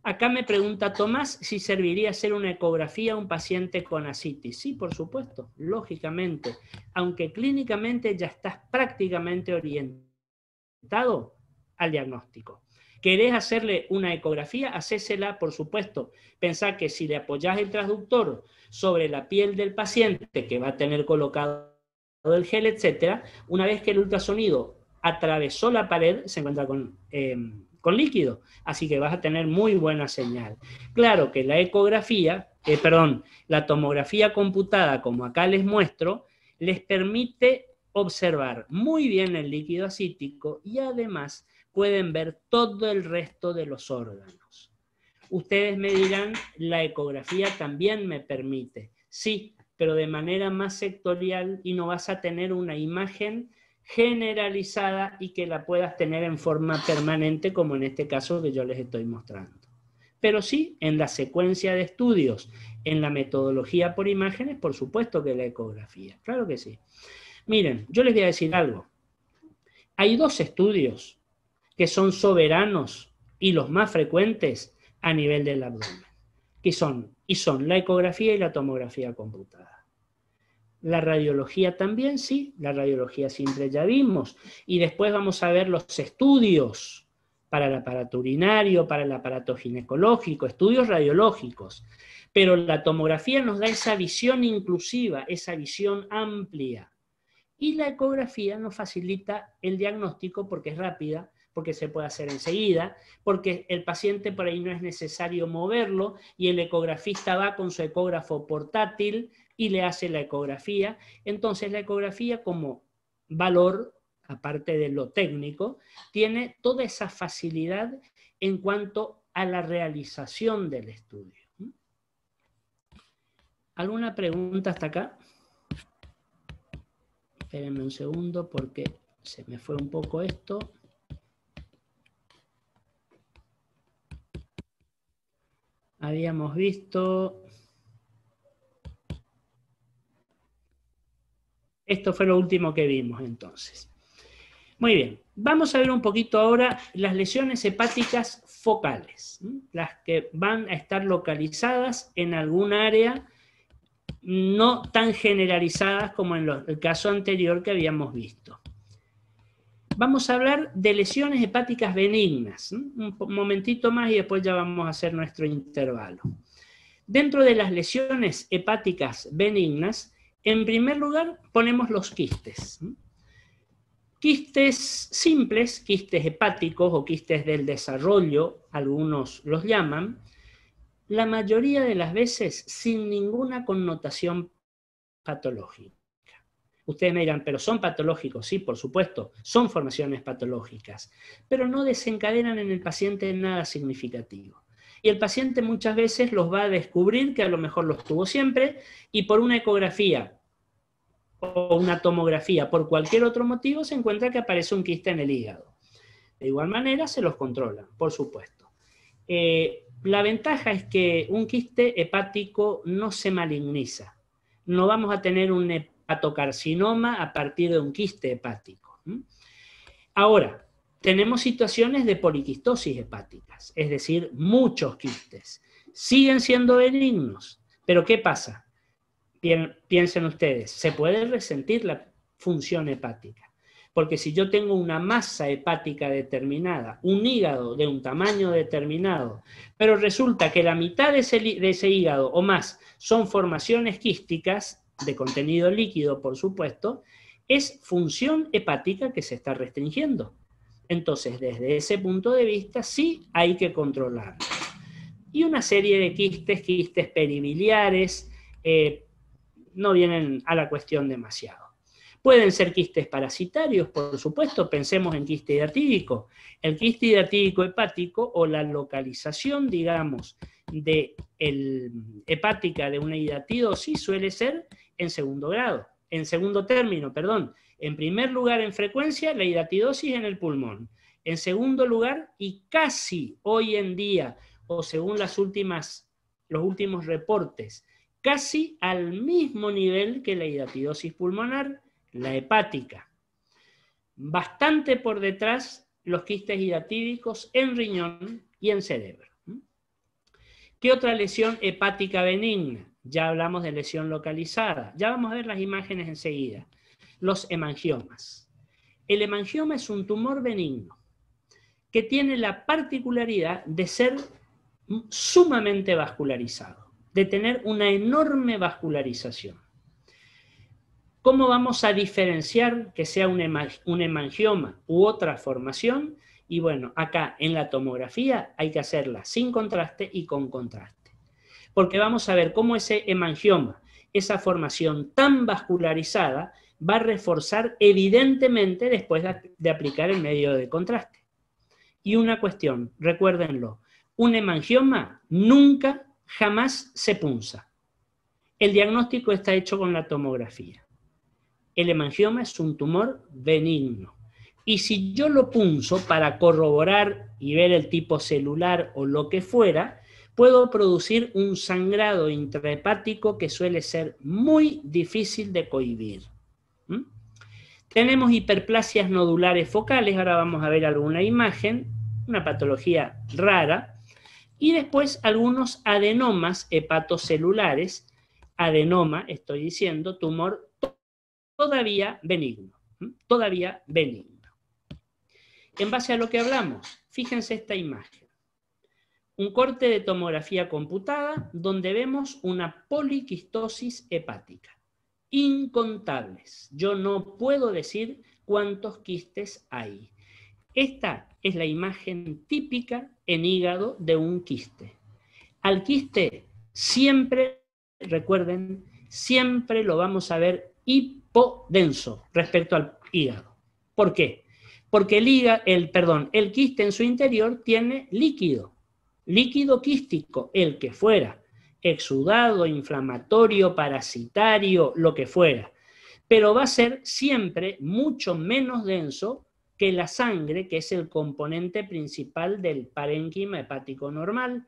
Acá me pregunta Tomás si serviría hacer una ecografía a un paciente con ascitis. Sí, por supuesto, lógicamente. Aunque clínicamente ya estás prácticamente orientado al diagnóstico. ¿Querés hacerle una ecografía? Hacésela, por supuesto. Pensá que si le apoyás el transductor sobre la piel del paciente, que va a tener colocado el gel, etc., una vez que el ultrasonido atravesó la pared, se encuentra con líquido. Así que vas a tener muy buena señal. Claro que la ecografía, la tomografía computada, como acá les muestro, les permite observar muy bien el líquido ascítico y además pueden ver todo el resto de los órganos. Ustedes me dirán, la ecografía también me permite. Sí, pero de manera más sectorial y no vas a tener una imagen generalizada y que la puedas tener en forma permanente, como en este caso que yo les estoy mostrando. Pero sí, en la secuencia de estudios, en la metodología por imágenes, por supuesto que la ecografía. Claro que sí. Miren, yo les voy a decir algo. Hay dos estudios que son soberanos y los más frecuentes a nivel del abdomen, que son la ecografía y la tomografía computada. La radiología también, sí, la radiología siempre ya vimos, y después vamos a ver los estudios para el aparato urinario, para el aparato ginecológico, estudios radiológicos, pero la tomografía nos da esa visión inclusiva, esa visión amplia, y la ecografía nos facilita el diagnóstico porque es rápida, porque se puede hacer enseguida, porque el paciente por ahí no es necesario moverlo y el ecografista va con su ecógrafo portátil y le hace la ecografía. Entonces la ecografía como valor, aparte de lo técnico, tiene toda esa facilidad en cuanto a la realización del estudio. ¿Alguna pregunta hasta acá? Espérenme un segundo porque se me fue un poco esto. Habíamos visto... Esto fue lo último que vimos entonces. Muy bien, vamos a ver un poquito ahora las lesiones hepáticas focales, las que van a estar localizadas en algún área, no tan generalizadas como en el caso anterior que habíamos visto. Vamos a hablar de lesiones hepáticas benignas. Un momentito más y después ya vamos a hacer nuestro intervalo. Dentro de las lesiones hepáticas benignas, en primer lugar ponemos los quistes. Quistes simples, quistes hepáticos o quistes del desarrollo, algunos los llaman, la mayoría de las veces sin ninguna connotación patológica. Ustedes me dirán, pero son patológicos, sí, por supuesto, son formaciones patológicas, pero no desencadenan en el paciente nada significativo. Y el paciente muchas veces los va a descubrir que a lo mejor los tuvo siempre y por una ecografía o una tomografía, por cualquier otro motivo, se encuentra que aparece un quiste en el hígado. De igual manera se los controlan, por supuesto. La ventaja es que un quiste hepático no se maligniza. No vamos a tener un hepatocarcinoma a partir de un quiste hepático. Ahora, tenemos situaciones de poliquistosis hepáticas, es decir, muchos quistes. Siguen siendo benignos, pero ¿qué pasa? Piensen ustedes, se puede resentir la función hepática. Porque si yo tengo una masa hepática determinada, un hígado de un tamaño determinado, pero resulta que la mitad de ese hígado o más son formaciones quísticas, de contenido líquido, por supuesto, es función hepática que se está restringiendo. Entonces, desde ese punto de vista, sí hay que controlarlo. Y una serie de quistes peribiliares, no vienen a la cuestión demasiado. Pueden ser quistes parasitarios, por supuesto, pensemos en quiste hidatídico. El quiste hidatídico hepático o la localización, digamos, hepática de una hidatidosis suele ser en segundo grado, en segundo término, perdón. En primer lugar, en frecuencia, la hidatidosis en el pulmón. En segundo lugar, y casi hoy en día, o según los últimos reportes, casi al mismo nivel que la hidatidosis pulmonar, la hepática. Bastante por detrás los quistes hidatídicos en riñón y en cerebro. ¿Qué otra lesión hepática benigna? Ya hablamos de lesión localizada. Ya vamos a ver las imágenes enseguida. Los hemangiomas. El hemangioma es un tumor benigno que tiene la particularidad de ser sumamente vascularizado, de tener una enorme vascularización. ¿Cómo vamos a diferenciar que sea un hemangioma u otra formación? Y bueno, acá en la tomografía hay que hacerla sin contraste y con contraste. Porque vamos a ver cómo ese hemangioma, esa formación tan vascularizada, va a reforzar evidentemente después de aplicar el medio de contraste. Y una cuestión, recuérdenlo, un hemangioma nunca, jamás se punza. El diagnóstico está hecho con la tomografía. El hemangioma es un tumor benigno. Y si yo lo punzo para corroborar y ver el tipo celular o lo que fuera, puedo producir un sangrado intrahepático que suele ser muy difícil de cohibir. Tenemos hiperplasias nodulares focales, ahora vamos a ver alguna imagen, una patología rara, y después algunos adenomas hepatocelulares, adenoma, estoy diciendo, tumor todavía benigno, todavía benigno. En base a lo que hablamos, fíjense esta imagen. Un corte de tomografía computada donde vemos una poliquistosis hepática. Incontables. Yo no puedo decir cuántos quistes hay. Esta es la imagen típica en hígado de un quiste. Al quiste siempre, recuerden, siempre lo vamos a ver hipodenso respecto al hígado. ¿Por qué? Porque el quiste en su interior tiene líquido quístico, el que fuera, exudado, inflamatorio, parasitario, lo que fuera, pero va a ser siempre mucho menos denso que la sangre, que es el componente principal del parénquima hepático normal.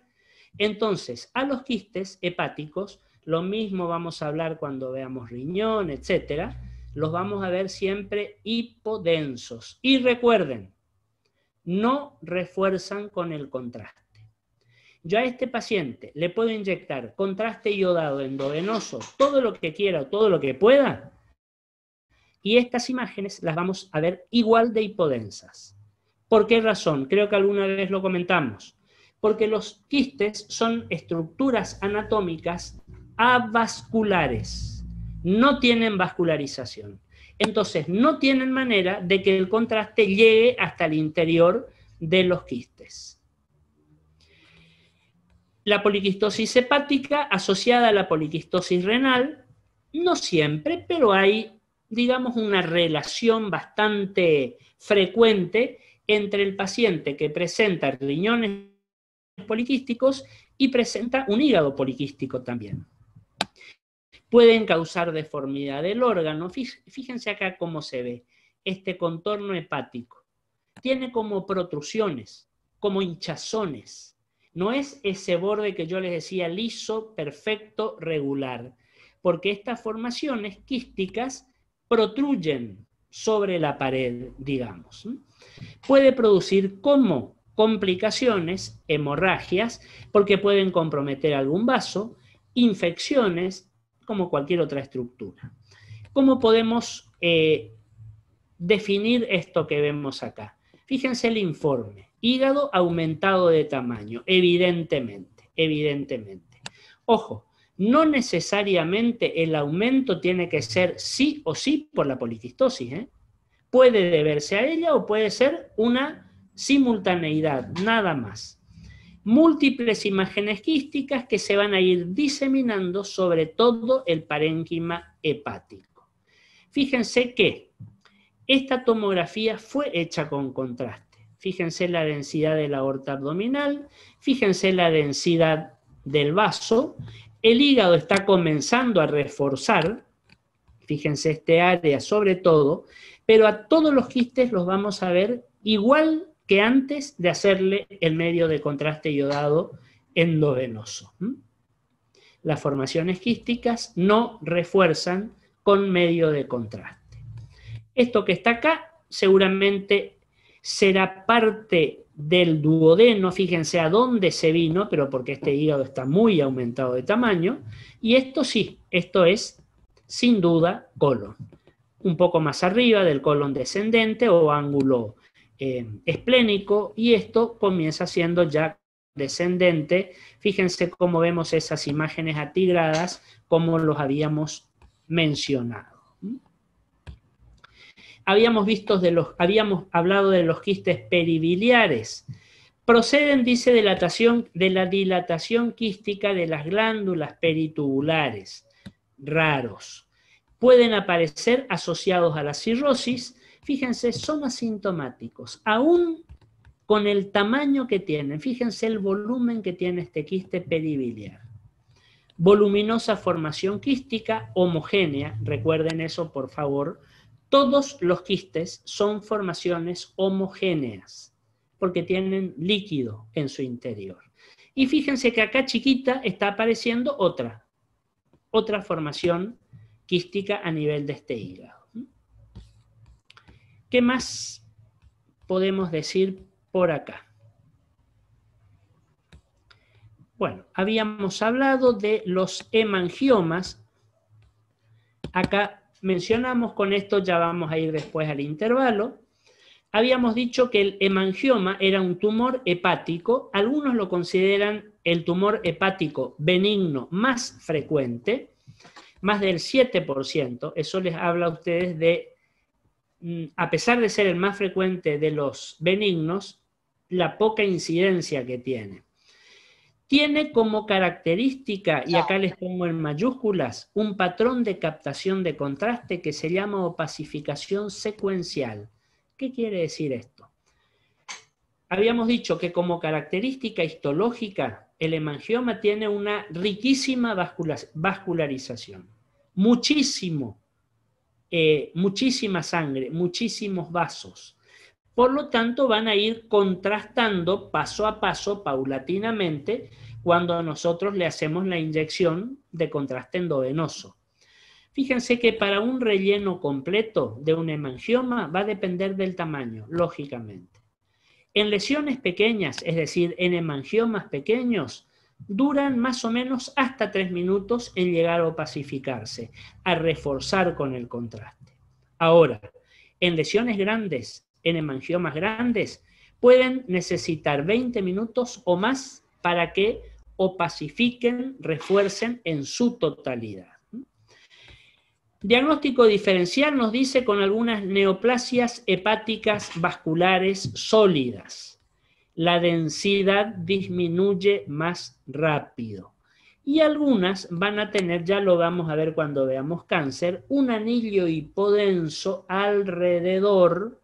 Entonces, a los quistes hepáticos, lo mismo vamos a hablar cuando veamos riñón, etcétera, los vamos a ver siempre hipodensos. Y recuerden, no refuerzan con el contraste. Yo a este paciente le puedo inyectar contraste iodado endovenoso, todo lo que quiera o todo lo que pueda, y estas imágenes las vamos a ver igual de hipodensas. ¿Por qué razón? Creo que alguna vez lo comentamos. Porque los quistes son estructuras anatómicas avasculares, no tienen vascularización. Entonces, no tienen manera de que el contraste llegue hasta el interior de los quistes. La poliquistosis hepática asociada a la poliquistosis renal, no siempre, pero hay, digamos, una relación bastante frecuente entre el paciente que presenta riñones poliquísticos y presenta un hígado poliquístico también. Pueden causar deformidad del órgano. Fíjense acá cómo se ve este contorno hepático. Tiene como protrusiones, como hinchazones. No es ese borde que yo les decía liso, perfecto, regular, porque estas formaciones quísticas protruyen sobre la pared, digamos. Puede producir como complicaciones, hemorragias, porque pueden comprometer algún vaso, infecciones, como cualquier otra estructura. ¿Cómo podemos definir esto que vemos acá? Fíjense el informe. Hígado aumentado de tamaño, evidentemente. Ojo, no necesariamente el aumento tiene que ser sí o sí por la poliquistosis, ¿eh? Puede deberse a ella o puede ser una simultaneidad, nada más. Múltiples imágenes quísticas que se van a ir diseminando sobre todo el parénquima hepático. Fíjense que esta tomografía fue hecha con contraste. Fíjense la densidad de la aorta abdominal, fíjense la densidad del vaso. El hígado está comenzando a reforzar, fíjense este área sobre todo, pero a todos los quistes los vamos a ver igual que antes de hacerle el medio de contraste iodado endovenoso. Las formaciones quísticas no refuerzan con medio de contraste. Esto que está acá seguramente será parte del duodeno, fíjense a dónde se vino, pero porque este hígado está muy aumentado de tamaño, y esto sí, esto es sin duda colon. Un poco más arriba del colon descendente o ángulo esplénico, y esto comienza siendo ya descendente. Fíjense cómo vemos esas imágenes atigradas, como los habíamos mencionado. Habíamos hablado de los quistes peribiliares. Proceden, dice, de la dilatación quística de las glándulas peritubulares, raros. Pueden aparecer asociados a la cirrosis. Fíjense, son asintomáticos, aún con el tamaño que tienen. Fíjense el volumen que tiene este quiste peribiliar. Voluminosa formación quística homogénea, recuerden eso por favor. Todos los quistes son formaciones homogéneas, porque tienen líquido en su interior. Y fíjense que acá chiquita está apareciendo otra formación quística a nivel de este hígado. ¿Qué más podemos decir por acá? Bueno, habíamos hablado de los hemangiomas. Acá mencionamos, con esto ya vamos a ir después al intervalo. Habíamos dicho que el hemangioma era un tumor hepático. Algunos lo consideran el tumor hepático benigno más frecuente, más del 7%. Eso les habla a ustedes de, a pesar de ser el más frecuente de los benignos, la poca incidencia que tiene. Tiene como característica, y acá les pongo en mayúsculas, un patrón de captación de contraste que se llama opacificación secuencial. ¿Qué quiere decir esto? Habíamos dicho que como característica histológica, el hemangioma tiene una riquísima vascularización. Muchísima sangre, muchísimos vasos. Por lo tanto, van a ir contrastando paso a paso, paulatinamente, cuando nosotros le hacemos la inyección de contraste endovenoso. Fíjense que para un relleno completo de un hemangioma va a depender del tamaño, lógicamente. En lesiones pequeñas, es decir, en hemangiomas pequeños, duran más o menos hasta 3 minutos en llegar a opacificarse, a reforzar con el contraste. Ahora, en lesiones grandes, en hemangiomas grandes, pueden necesitar 20 minutos o más para que opacifiquen, refuercen en su totalidad. Diagnóstico diferencial nos dice con algunas neoplasias hepáticas vasculares sólidas. La densidad disminuye más rápido. Y algunas van a tener, ya lo vamos a ver cuando veamos cáncer, un anillo hipodenso alrededor,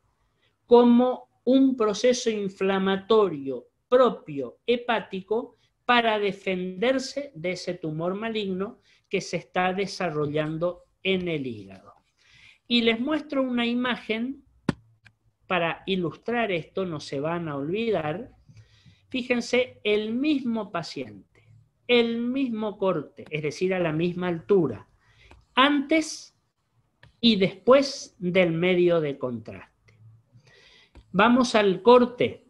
como un proceso inflamatorio propio hepático para defenderse de ese tumor maligno que se está desarrollando en el hígado. Y les muestro una imagen para ilustrar esto, no se van a olvidar. Fíjense, el mismo paciente, el mismo corte, es decir, a la misma altura, antes y después del medio de contraste. Vamos al corte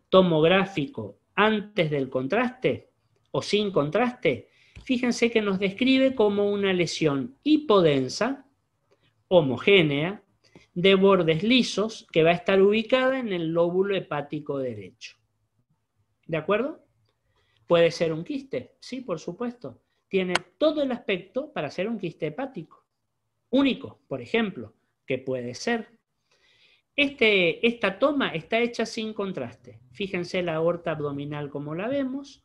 tomográfico antes del contraste o sin contraste. fíjense que nos describe como una lesión hipodensa, homogénea, de bordes lisos, que va a estar ubicada en el lóbulo hepático derecho. ¿De acuerdo? ¿Puede ser un quiste? Sí, por supuesto. Tiene todo el aspecto para ser un quiste hepático. Único, por ejemplo, que puede ser. Esta toma está hecha sin contraste. Fíjense la aorta abdominal como la vemos.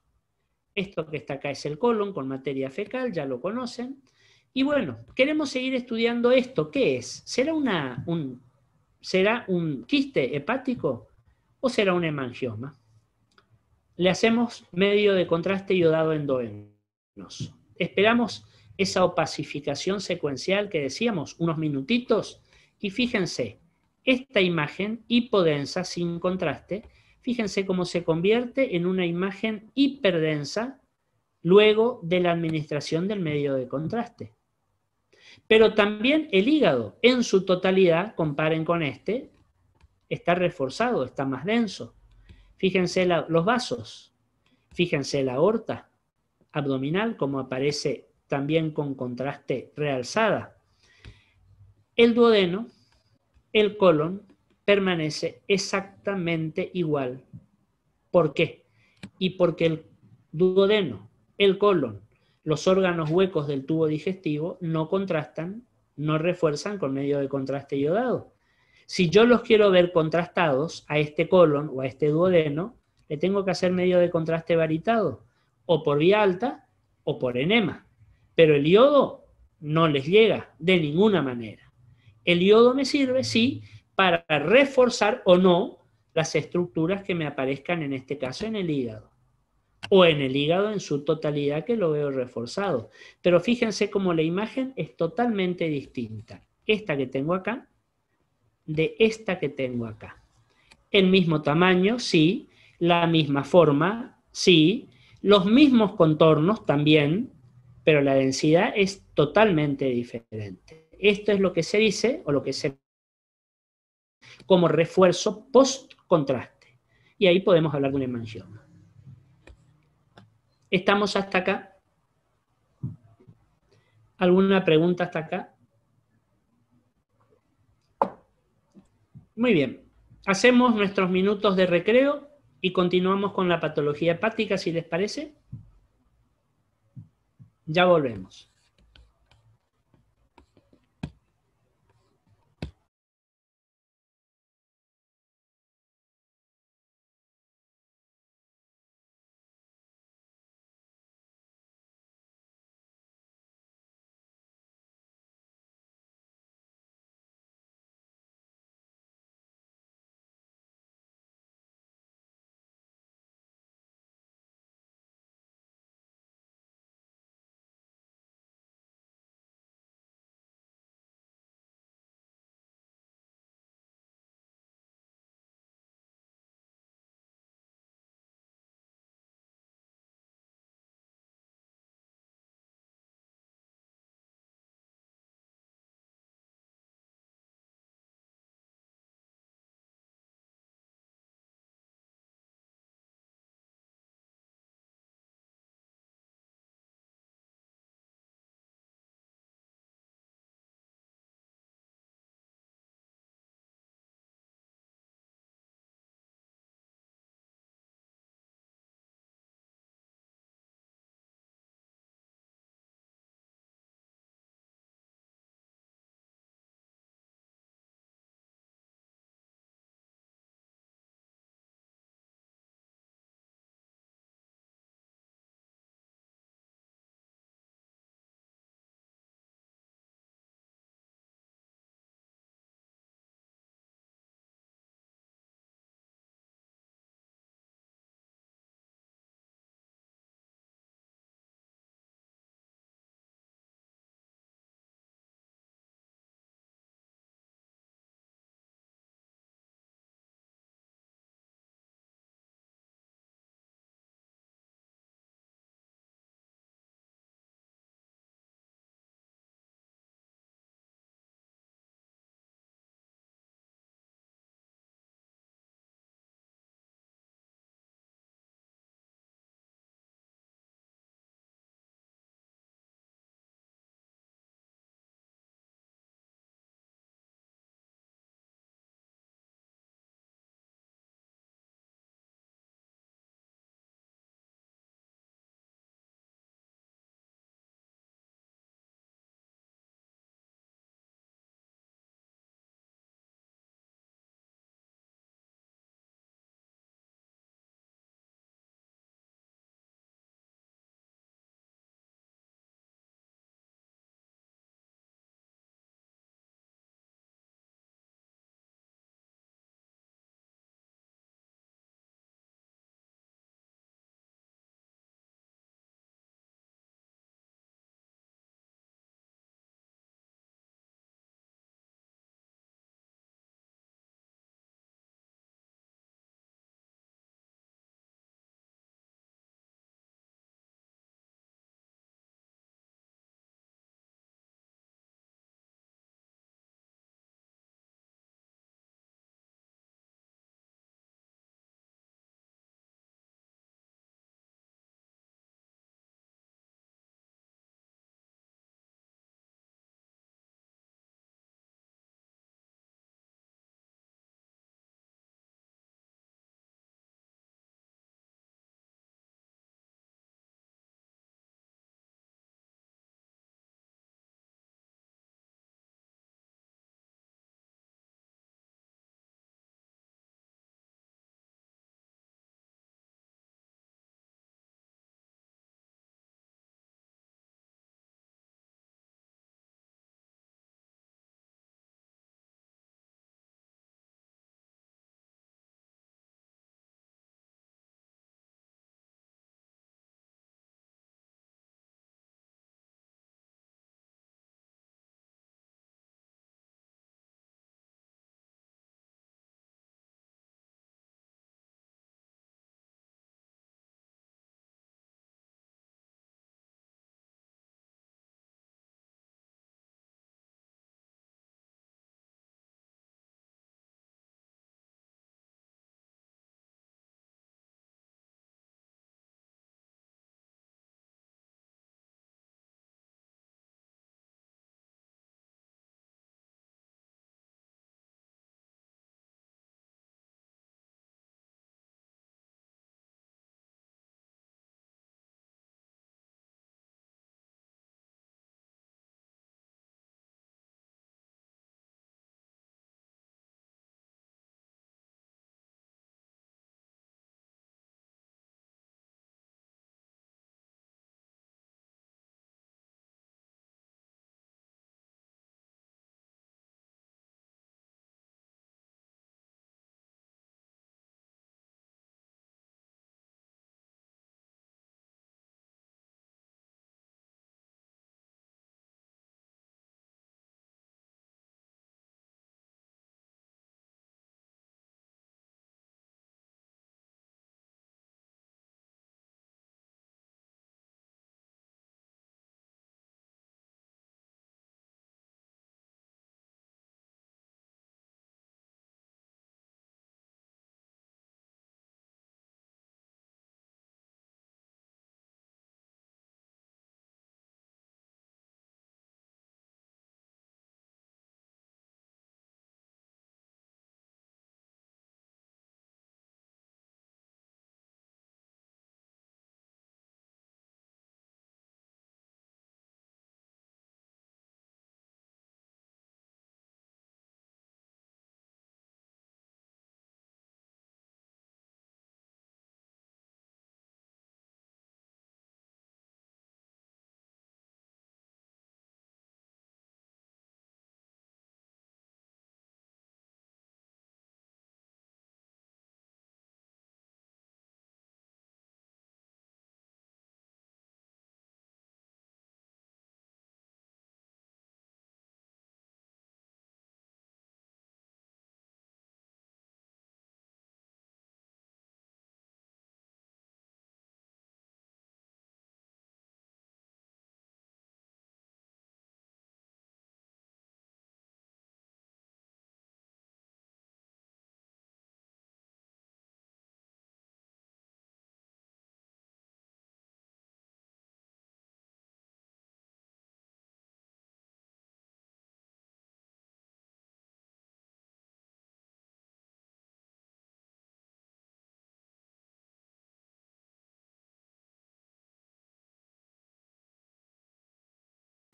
Esto que está acá es el colon con materia fecal, ya lo conocen. Y bueno, queremos seguir estudiando esto. ¿Qué es? ¿Será un quiste hepático o será un hemangioma? Le hacemos medio de contraste iodado endovenoso. Esperamos esa opacificación secuencial que decíamos, unos minutitos, y fíjense, esta imagen hipodensa sin contraste, fíjense cómo se convierte en una imagen hiperdensa luego de la administración del medio de contraste. Pero también el hígado en su totalidad, comparen con este, está reforzado, está más denso. Fíjense los vasos, fíjense la aorta abdominal, como aparece también con contraste realzada. El duodeno, el colon, permanece exactamente igual. ¿Por qué? Y porque el duodeno, el colon, los órganos huecos del tubo digestivo no contrastan, no refuerzan con medio de contraste iodado. Si yo los quiero ver contrastados a este colon o a este duodeno, le tengo que hacer medio de contraste varitado, o por vía alta o por enema. Pero el iodo no les llega de ninguna manera. El iodo me sirve, sí, para reforzar o no las estructuras que me aparezcan en este caso en el hígado. O en el hígado en su totalidad que lo veo reforzado. Pero fíjense cómo la imagen es totalmente distinta. Esta que tengo acá de esta que tengo acá. El mismo tamaño, sí. La misma forma, sí. Los mismos contornos también, pero la densidad es totalmente diferente. Esto es lo que se dice, o lo que se como refuerzo post-contraste. Y ahí podemos hablar de un hemangioma. ¿Estamos hasta acá? ¿Alguna pregunta hasta acá? Muy bien. Hacemos nuestros minutos de recreo y continuamos con la patología hepática, si les parece. Ya volvemos.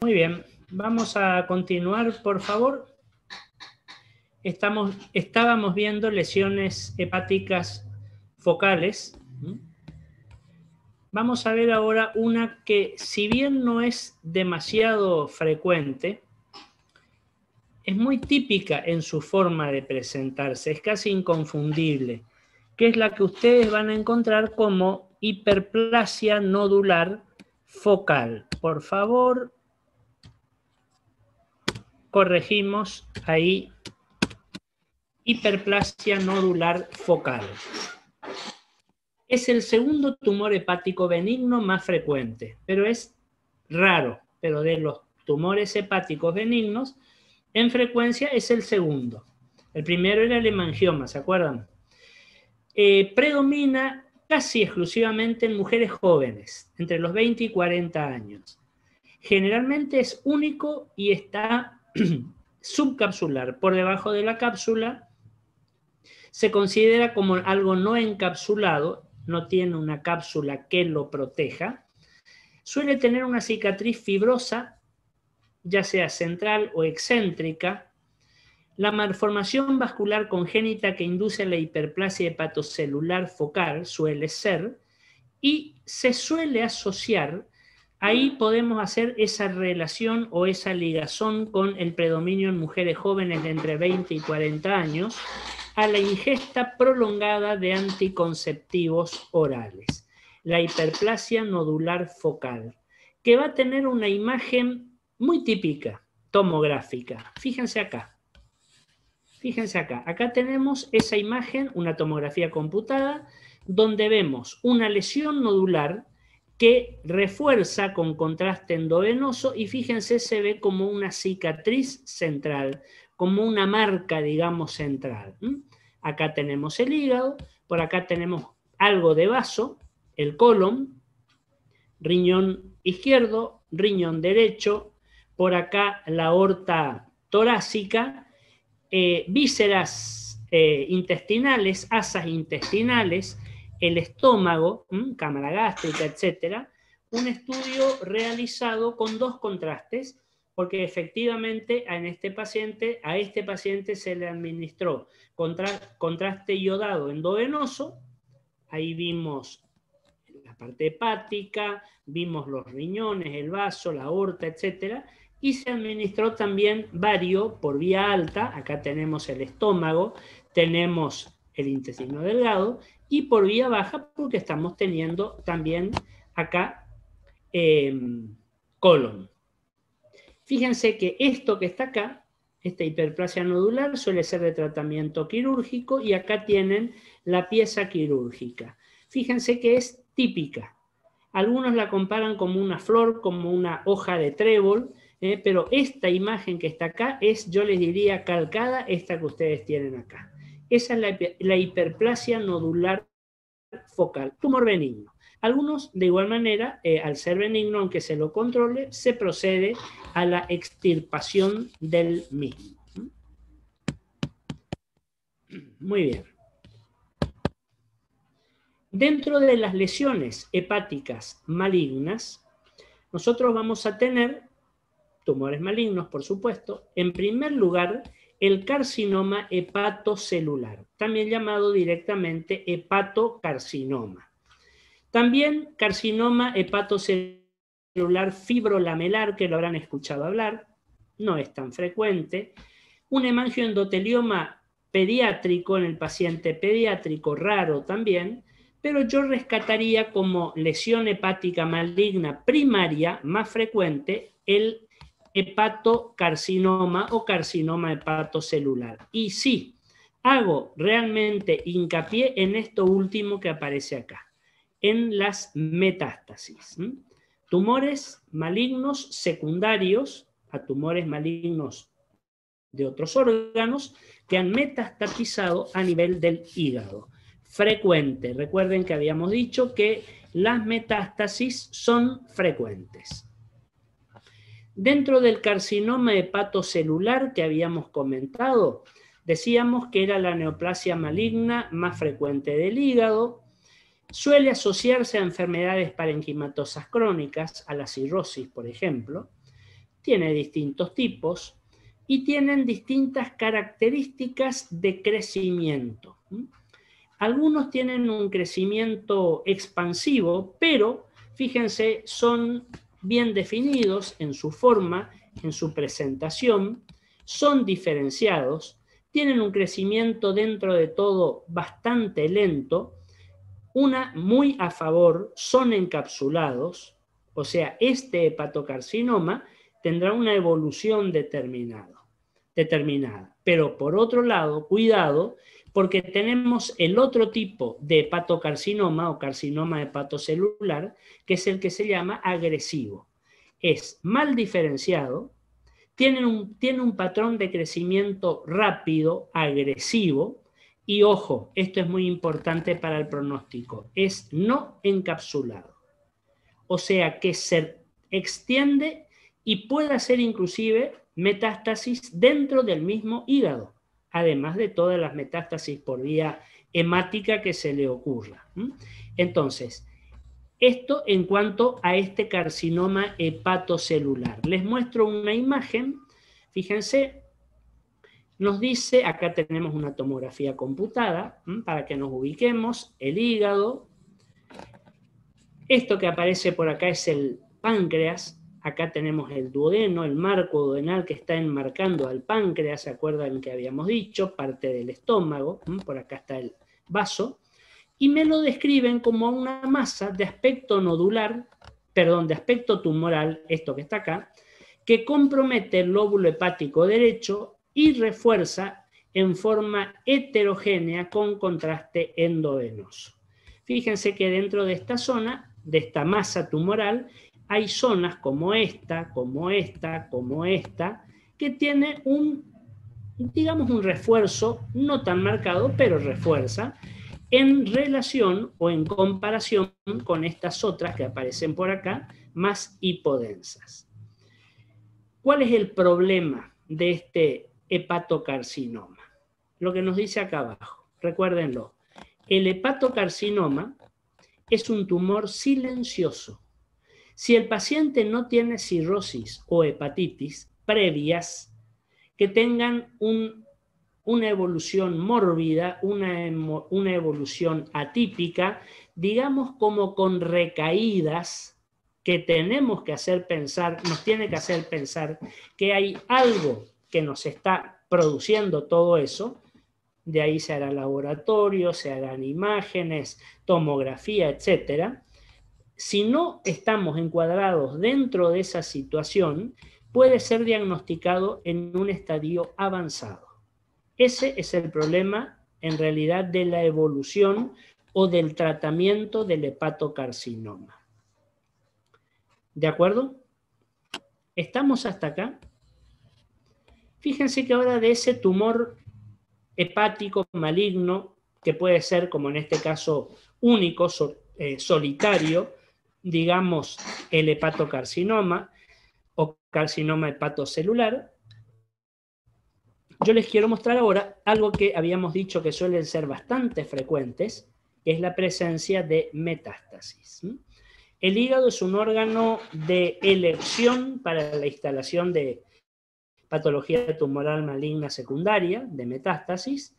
Muy bien, vamos a continuar, por favor. Estábamos viendo lesiones hepáticas focales. Vamos a ver ahora una que, si bien no es demasiado frecuente, es muy típica en su forma de presentarse, es casi inconfundible, que es la que ustedes van a encontrar como hiperplasia nodular focal. Por favor, corregimos ahí, hiperplasia nodular focal. Es el segundo tumor hepático benigno más frecuente, pero es raro. Pero de los tumores hepáticos benignos, en frecuencia es el segundo. El primero era el hemangioma, ¿se acuerdan? Predomina casi exclusivamente en mujeres jóvenes, entre los 20 y 40 años. Generalmente es único y está subcapsular, por debajo de la cápsula. Se considera como algo no encapsulado, no tiene una cápsula que lo proteja. Suele tener una cicatriz fibrosa, ya sea central o excéntrica. La malformación vascular congénita que induce la hiperplasia hepatocelular focal suele ser, y se suele asociar, ahí podemos hacer esa relación o esa ligazón con el predominio en mujeres jóvenes de entre 20 y 40 años, a la ingesta prolongada de anticonceptivos orales, la hiperplasia nodular focal, que va a tener una imagen muy típica, tomográfica. Fíjense acá. Fíjense acá. Acá tenemos esa imagen, una tomografía computada, donde vemos una lesión nodular que refuerza con contraste endovenoso y fíjense, se ve como una cicatriz central, como una marca, digamos, central. Acá tenemos el hígado, por acá tenemos algo de vaso, el colon, riñón izquierdo, riñón derecho, por acá la aorta torácica, vísceras intestinales, asas intestinales, el estómago, cámara gástrica, etc. Un estudio realizado con dos contrastes, porque efectivamente a este paciente se le administró contraste iodado endovenoso. Ahí vimos la parte hepática, vimos los riñones, el vaso, la aorta, etc. Y se administró también bario por vía alta. Acá tenemos el estómago, tenemos el intestino delgado, y por vía baja porque estamos teniendo también acá colon. Fíjense que esto que está acá, esta hiperplasia nodular, suele ser de tratamiento quirúrgico, y acá tienen la pieza quirúrgica. Fíjense que es típica. Algunos la comparan como una flor, como una hoja de trébol, pero esta imagen que está acá es, yo les diría, calcada esta que ustedes tienen acá. Esa es la hiperplasia nodular focal, tumor benigno. Algunos, de igual manera, al ser benigno, aunque se lo controle, se procede a la extirpación del mismo. Muy bien. Dentro de las lesiones hepáticas malignas, nosotros vamos a tener tumores malignos, por supuesto. En primer lugar, el carcinoma hepatocelular, también llamado directamente hepatocarcinoma. También carcinoma hepatocelular fibrolamelar, que lo habrán escuchado hablar, no es tan frecuente. Un hemangioendotelioma pediátrico en el paciente pediátrico, raro también, pero yo rescataría como lesión hepática maligna primaria más frecuente el hepatocarcinoma o carcinoma hepatocelular. Y sí, hago realmente hincapié en esto último que aparece acá, en las metástasis. Tumores malignos secundarios a tumores malignos de otros órganos que han metastatizado a nivel del hígado. Frecuente. Recuerden que habíamos dicho que las metástasis son frecuentes. Dentro del carcinoma hepatocelular que habíamos comentado, decíamos que era la neoplasia maligna más frecuente del hígado. Suele asociarse a enfermedades parenquimatosas crónicas, a la cirrosis, por ejemplo. tiene distintos tipos y tienen distintas características de crecimiento. Algunos tienen un crecimiento expansivo, pero fíjense, son bien definidos en su forma, en su presentación, son diferenciados, tienen un crecimiento dentro de todo bastante lento, una muy a favor, son encapsulados, o sea, este hepatocarcinoma tendrá una evolución determinada. Pero por otro lado, cuidado, porque tenemos el otro tipo de hepatocarcinoma o carcinoma hepatocelular, que es el que se llama agresivo. Es mal diferenciado, tiene un patrón de crecimiento rápido, agresivo, y ojo, esto es muy importante para el pronóstico, es no encapsulado. O sea que se extiende y puede hacer inclusive metástasis dentro del mismo hígado, además de todas las metástasis por vía hemática que se le ocurra. Entonces, esto en cuanto a este carcinoma hepatocelular. Les muestro una imagen, fíjense, nos dice, acá tenemos una tomografía computada, para que nos ubiquemos, el hígado. Esto que aparece por acá es el páncreas, acá tenemos el duodeno, el marco duodenal que está enmarcando al páncreas, ¿se acuerdan que habíamos dicho? Parte del estómago, por acá está el vaso, y me lo describen como una masa de aspecto nodular, perdón, de aspecto tumoral, esto que está acá, que compromete el lóbulo hepático derecho y refuerza en forma heterogénea con contraste endovenoso. Fíjense que dentro de esta zona, de esta masa tumoral, hay zonas como esta, como esta, como esta, que tiene digamos, un refuerzo, no tan marcado, pero refuerza, en relación o en comparación con estas otras que aparecen por acá, más hipodensas. ¿Cuál es el problema de este hepatocarcinoma? Lo que nos dice acá abajo, recuérdenlo. El hepatocarcinoma es un tumor silencioso. Si el paciente no tiene cirrosis o hepatitis previas que tengan una evolución mórbida, una evolución atípica, digamos como con recaídas que tenemos que hacer pensar, nos tiene que hacer pensar que hay algo que nos está produciendo todo eso. De ahí se hará laboratorio, se harán imágenes, tomografía, etc. Si no estamos encuadrados dentro de esa situación, puede ser diagnosticado en un estadio avanzado. Ese es el problema, en realidad, de la evolución o del tratamiento del hepatocarcinoma. ¿De acuerdo? ¿Estamos hasta acá? Fíjense que ahora de ese tumor hepático maligno, que puede ser, como en este caso, único, solitario, digamos, el hepatocarcinoma o carcinoma hepatocelular, yo les quiero mostrar ahora algo que habíamos dicho que suelen ser bastante frecuentes, que es la presencia de metástasis. El hígado es un órgano de elección para la instalación de patología tumoral maligna secundaria, de metástasis.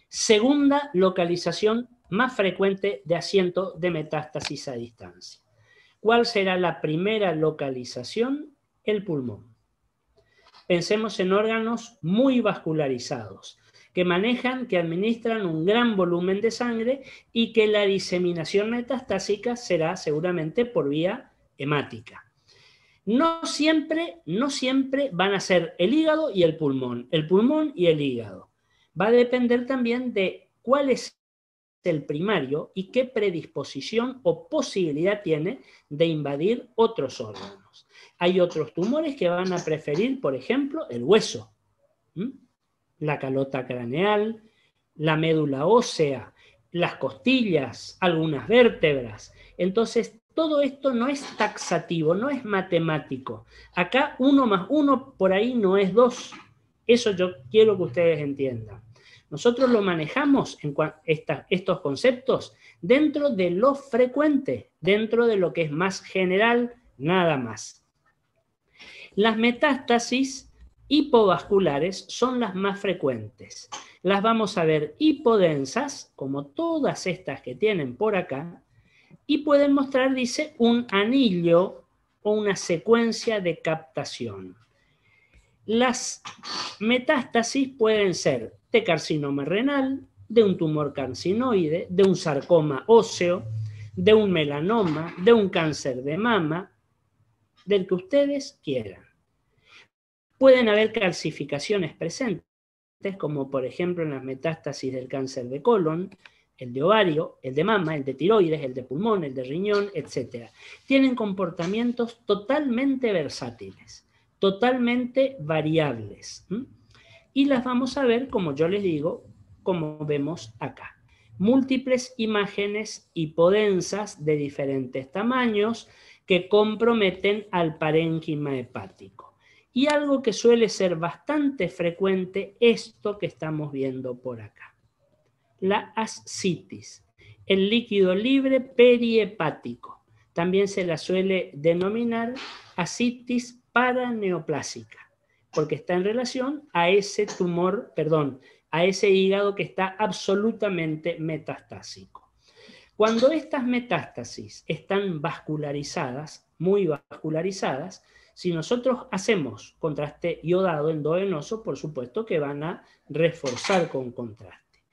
Segunda localización más frecuente de asiento de metástasis a distancia. ¿Cuál será la primera localización? El pulmón. Pensemos en órganos muy vascularizados, que manejan, que administran un gran volumen de sangre y que la diseminación metastásica será seguramente por vía hemática. No siempre van a ser el hígado y el pulmón y el hígado. Va a depender también de cuál es el primario y qué predisposición o posibilidad tiene de invadir otros órganos. Hay otros tumores que van a preferir, por ejemplo, el hueso, la calota craneal, la médula ósea, las costillas, algunas vértebras. Entonces, todo esto no es taxativo, no es matemático. Acá 1 más 1 por ahí no es 2. Eso yo quiero que ustedes entiendan. Nosotros lo manejamos en estos conceptos dentro de lo frecuente, dentro de lo que es más general, nada más. Las metástasis hipovasculares son las más frecuentes. Las vamos a ver hipodensas, como todas estas que tienen por acá, y pueden mostrar, dice, un anillo o una secuencia de captación. Las metástasis pueden ser de carcinoma renal, de un tumor carcinoide, de un sarcoma óseo, de un melanoma, de un cáncer de mama, del que ustedes quieran. Pueden haber calcificaciones presentes, como por ejemplo en las metástasis del cáncer de colon, el de ovario, el de mama, el de tiroides, el de pulmón, el de riñón, etc. Tienen comportamientos totalmente versátiles, totalmente variables. Y las vamos a ver, como yo les digo, como vemos acá. Múltiples imágenes hipodensas de diferentes tamaños que comprometen al parénquima hepático. Y algo que suele ser bastante frecuente, esto que estamos viendo por acá. La ascitis, el líquido libre perihepático. También se la suele denominar ascitis paraneoplásica, porque está en relación a ese tumor, a ese hígado que está absolutamente metastásico. Cuando estas metástasis están vascularizadas, muy vascularizadas, si nosotros hacemos contraste iodado endovenoso, por supuesto que van a reforzar con contraste.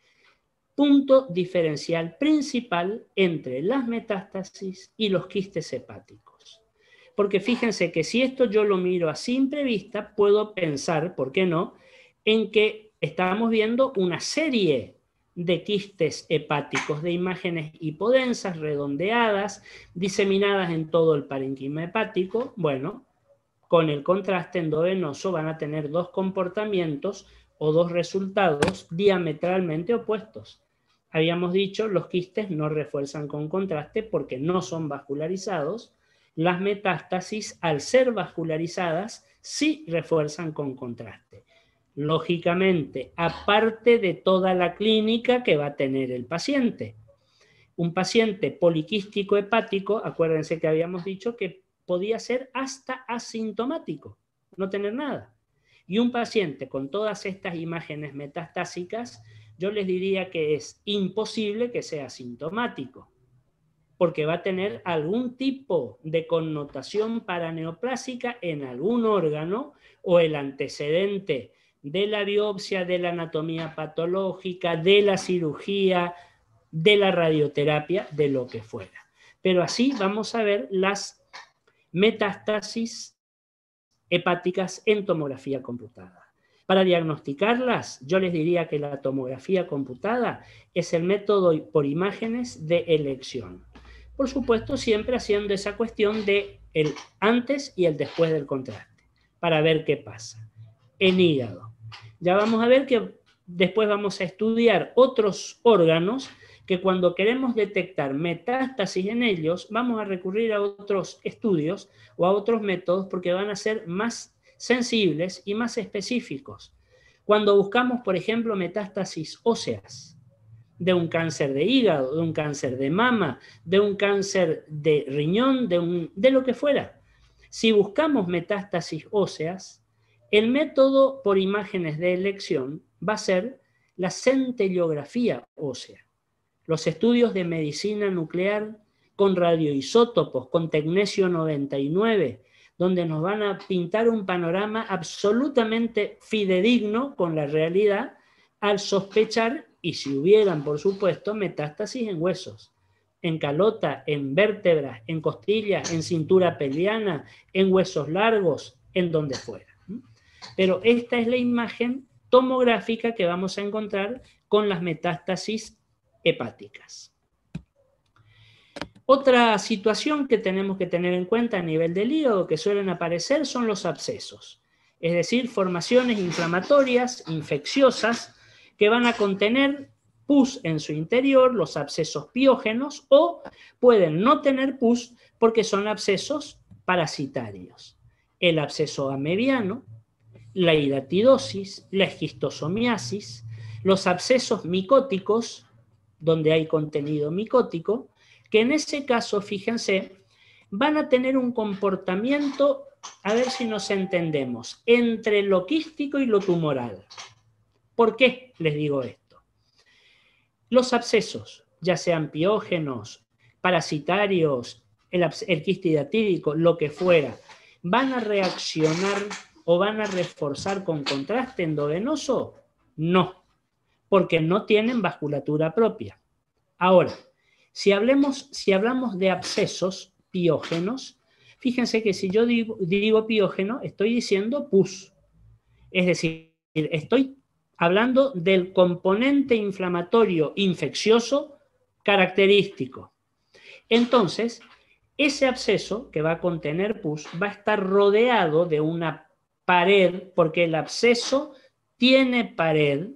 Punto diferencial principal entre las metástasis y los quistes hepáticos. Porque fíjense que si esto yo lo miro a simple vista, puedo pensar, ¿por qué no?, en que estamos viendo una serie de quistes hepáticos, de imágenes hipodensas, redondeadas, diseminadas en todo el parénquima hepático. Bueno, con el contraste endovenoso van a tener dos comportamientos o dos resultados diametralmente opuestos. Habíamos dicho, los quistes no refuerzan con contraste porque no son vascularizados. Las metástasis, al ser vascularizadas, sí refuerzan con contraste. Lógicamente, aparte de toda la clínica que va a tener el paciente. Un paciente poliquístico hepático, acuérdense que habíamos dicho que podía ser hasta asintomático, no tener nada. Y un paciente con todas estas imágenes metastásicas, yo les diría que es imposible que sea asintomático, porque va a tener algún tipo de connotación paraneoplásica en algún órgano o el antecedente de la biopsia, de la anatomía patológica, de la cirugía, de la radioterapia, de lo que fuera. Pero así vamos a ver las metástasis hepáticas en tomografía computada. Para diagnosticarlas, yo les diría que la tomografía computada es el método por imágenes de elección. Por supuesto, siempre haciendo esa cuestión de el antes y el después del contraste, para ver qué pasa. En hígado. Ya vamos a ver que después vamos a estudiar otros órganos que cuando queremos detectar metástasis en ellos, vamos a recurrir a otros estudios o a otros métodos porque van a ser más sensibles y más específicos. Cuando buscamos, por ejemplo, metástasis óseas de un cáncer de hígado, de un cáncer de mama, de un cáncer de riñón, de lo que fuera. Si buscamos metástasis óseas, el método por imágenes de elección va a ser la centellografía ósea. Los estudios de medicina nuclear con radioisótopos, con tecnesio 99, donde nos van a pintar un panorama absolutamente fidedigno con la realidad al sospechar, y si hubieran, por supuesto, metástasis en huesos, en calota, en vértebras, en costillas, en cintura pelviana, en huesos largos, en donde fuera. Pero esta es la imagen tomográfica que vamos a encontrar con las metástasis hepáticas. Otra situación que tenemos que tener en cuenta a nivel del hígado que suelen aparecer son los abscesos, es decir, formaciones inflamatorias, infecciosas, que van a contener pus en su interior, los abscesos piógenos, o pueden no tener pus porque son abscesos parasitarios. El absceso amebiano, la hidatidosis, la esquistosomiasis, los abscesos micóticos, donde hay contenido micótico, que en ese caso, fíjense, van a tener un comportamiento a ver si nos entendemos, entre lo quístico y lo tumoral. ¿Por qué les digo esto? Los abscesos, ya sean piógenos, parasitarios, el quiste hidatídico, lo que fuera, ¿van a reaccionar o van a reforzar con contraste endovenoso? No, porque no tienen vasculatura propia. Ahora, si hablamos de abscesos piógenos, fíjense que si yo digo piógeno, estoy diciendo pus. Es decir, estoy hablando del componente inflamatorio infeccioso característico. Entonces, ese absceso que va a contener pus va a estar rodeado de una pared, porque el absceso tiene pared,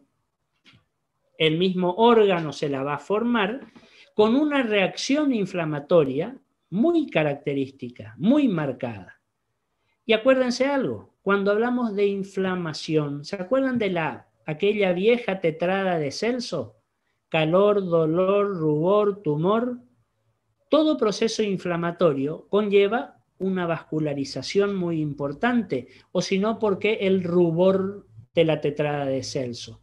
el mismo órgano se la va a formar, con una reacción inflamatoria muy característica, muy marcada. Y acuérdense algo, cuando hablamos de inflamación, ¿se acuerdan de aquella vieja tetrada de Celso? Calor, dolor, rubor, tumor. Todo proceso inflamatorio conlleva una vascularización muy importante, o si no, porque el rubor de la tetrada de Celso.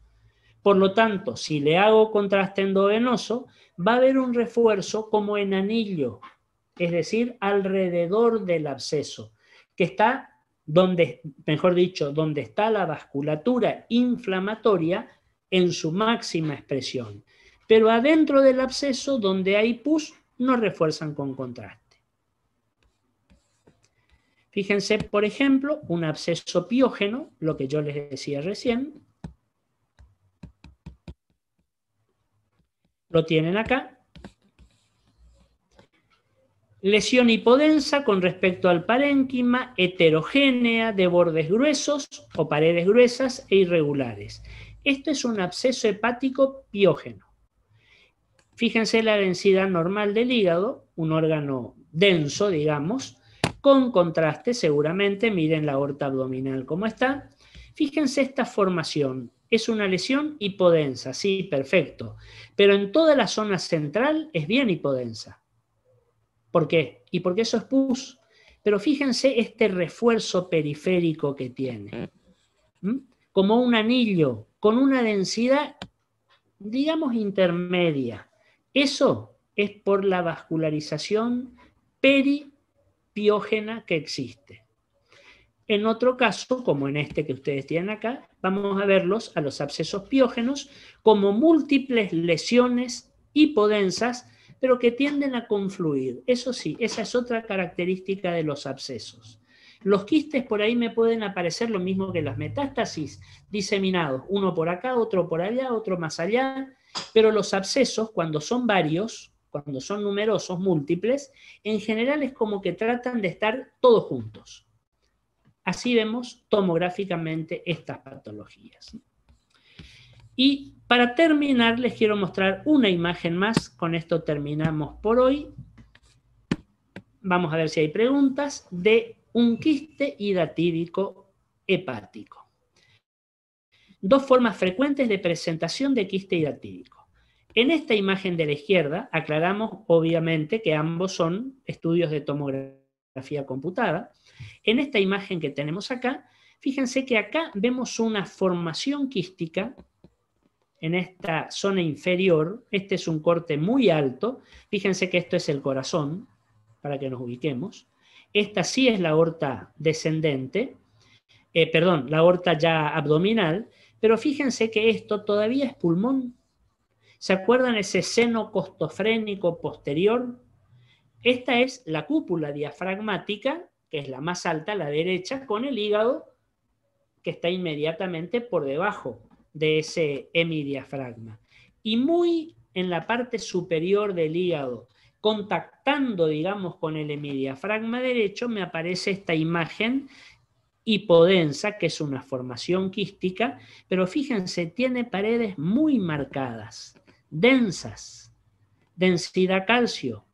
Por lo tanto, si le hago contraste endovenoso, va a haber un refuerzo como en anillo, es decir, alrededor del absceso, que está donde, mejor dicho, donde está la vasculatura inflamatoria en su máxima expresión. Pero adentro del absceso, donde hay pus, no refuerzan con contraste. Fíjense, por ejemplo, un absceso piógeno, lo que yo les decía recién. Lo tienen acá. Lesión hipodensa con respecto al parénquima, heterogénea, de bordes gruesos o paredes gruesas e irregulares. Esto es un absceso hepático piógeno. Fíjense la densidad normal del hígado, un órgano denso, digamos, con contraste seguramente. Miren la aorta abdominal cómo está. Fíjense esta formación. Es una lesión hipodensa, sí, perfecto. Pero en toda la zona central es bien hipodensa. ¿Por qué? Y porque eso es pus. Pero fíjense este refuerzo periférico que tiene. Como un anillo, con una densidad, digamos, intermedia. Eso es por la vascularización peripiógena que existe. En otro caso, como en este que ustedes tienen acá, vamos a verlos a los abscesos piógenos como múltiples lesiones hipodensas, pero que tienden a confluir. Eso sí, esa es otra característica de los abscesos. Los quistes por ahí me pueden aparecer lo mismo que las metástasis, diseminados, uno por acá, otro por allá, otro más allá, pero los abscesos, cuando son varios, cuando son numerosos, múltiples, en general es como que tratan de estar todos juntos. Así vemos tomográficamente estas patologías. Y para terminar, les quiero mostrar una imagen más. Con esto terminamos por hoy. Vamos a ver si hay preguntas de un quiste hidatídico hepático. Dos formas frecuentes de presentación de quiste hidatídico. En esta imagen de la izquierda, aclaramos obviamente que ambos son estudios de tomografía computada. En esta imagen que tenemos acá, fíjense que acá vemos una formación quística en esta zona inferior. Este es un corte muy alto. Fíjense que esto es el corazón, para que nos ubiquemos. Esta sí es la aorta descendente, la aorta ya abdominal, pero fíjense que esto todavía es pulmón. ¿Se acuerdan ese seno costofrénico posterior? Esta es la cúpula diafragmática, que es la más alta, la derecha, con el hígado que está inmediatamente por debajo de ese hemidiafragma. Y muy en la parte superior del hígado, contactando, digamos, con el hemidiafragma derecho, me aparece esta imagen hipodensa, que es una formación quística, pero fíjense, tiene paredes muy marcadas, densas, densidad calcio,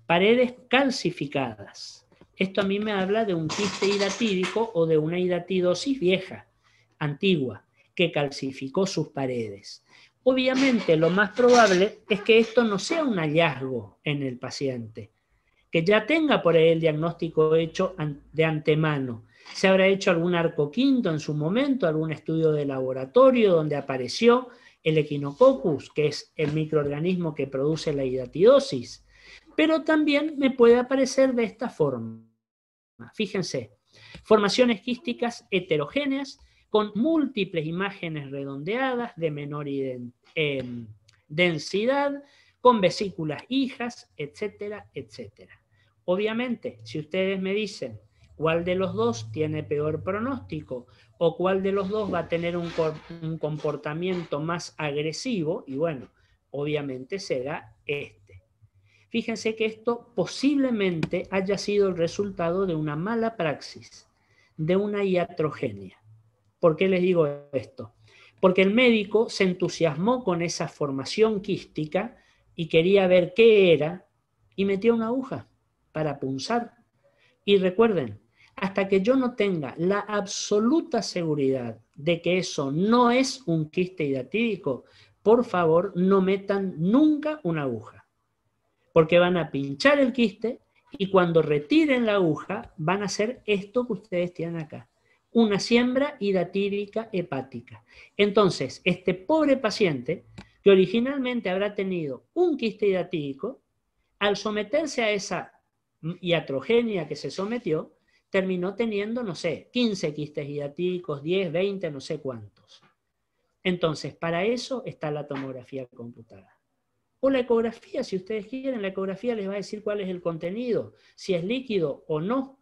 paredes calcificadas. Esto a mí me habla de un quiste hidatídico o de una hidatidosis vieja, antigua, que calcificó sus paredes. Obviamente lo más probable es que esto no sea un hallazgo en el paciente, que ya tenga por ahí el diagnóstico hecho de antemano. Se habrá hecho algún arco quinto en su momento, algún estudio de laboratorio donde apareció el Echinococcus, que es el microorganismo que produce la hidatidosis. Pero también me puede aparecer de esta forma. Fíjense, formaciones quísticas heterogéneas con múltiples imágenes redondeadas de menor densidad, con vesículas hijas, etcétera, etcétera. Obviamente, si ustedes me dicen cuál de los dos tiene peor pronóstico o cuál de los dos va a tener un comportamiento más agresivo, y bueno, obviamente será este. Fíjense que esto posiblemente haya sido el resultado de una mala praxis, de una iatrogenia. ¿Por qué les digo esto? Porque el médico se entusiasmó con esa formación quística y quería ver qué era y metió una aguja para punzar. Y recuerden, hasta que yo no tenga la absoluta seguridad de que eso no es un quiste hidatídico, por favor no metan nunca una aguja. Porque van a pinchar el quiste y cuando retiren la aguja van a hacer esto que ustedes tienen acá. Una siembra hidatídica hepática. Entonces, este pobre paciente, que originalmente habrá tenido un quiste hidatídico, al someterse a esa iatrogenia que se sometió, terminó teniendo, no sé, 15 quistes hidatídicos, 10, 20, no sé cuántos. Entonces, para eso está la tomografía computada. O la ecografía, si ustedes quieren, la ecografía les va a decir cuál es el contenido, si es líquido o no.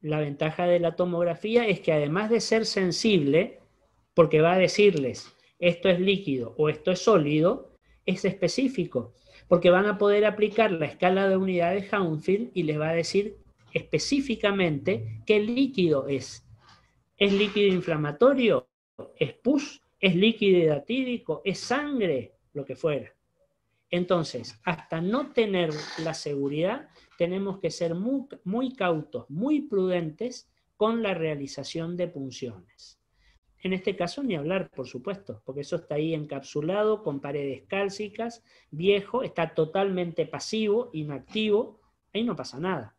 La ventaja de la tomografía es que además de ser sensible, porque va a decirles esto es líquido o esto es sólido, es específico, porque van a poder aplicar la escala de unidades Hounsfield y les va a decir específicamente qué líquido es. ¿Es líquido inflamatorio? ¿Es pus? ¿Es líquido hidatídico? ¿Es sangre? Lo que fuera. Entonces, hasta no tener la seguridad, tenemos que ser muy cautos, muy prudentes con la realización de punciones. En este caso ni hablar, por supuesto, porque eso está ahí encapsulado con paredes cálcicas, viejo, está totalmente pasivo, inactivo, ahí no pasa nada.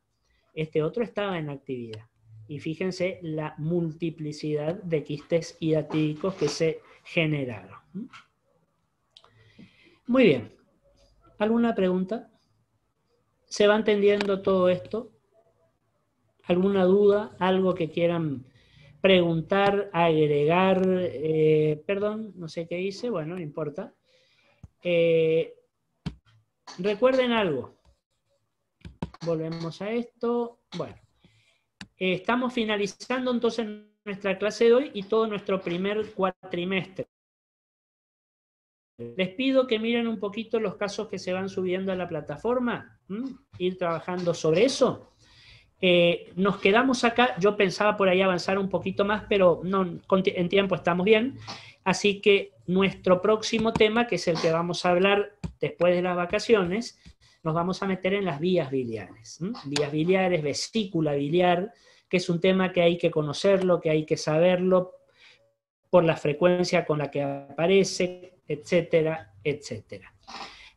Este otro estaba en actividad. Y fíjense la multiplicidad de quistes hidatídicos que se generaron. Muy bien. ¿Alguna pregunta? ¿Se va entendiendo todo esto? ¿Alguna duda? ¿Algo que quieran preguntar, agregar? Perdón, no sé qué hice. Bueno, no importa. Recuerden algo. Volvemos a esto. Bueno, estamos finalizando entonces nuestra clase de hoy y todo nuestro primer cuatrimestre. Les pido que miren un poquito los casos que se van subiendo a la plataforma, ir trabajando sobre eso. Nos quedamos acá, yo pensaba por ahí avanzar un poquito más, pero no, en tiempo estamos bien, así que nuestro próximo tema, que es el que vamos a hablar después de las vacaciones, nos vamos a meter en las vías biliares. Vías biliares, vesícula biliar, que es un tema que hay que conocerlo, que hay que saberlo, por la frecuencia con la que aparece, etcétera, etcétera.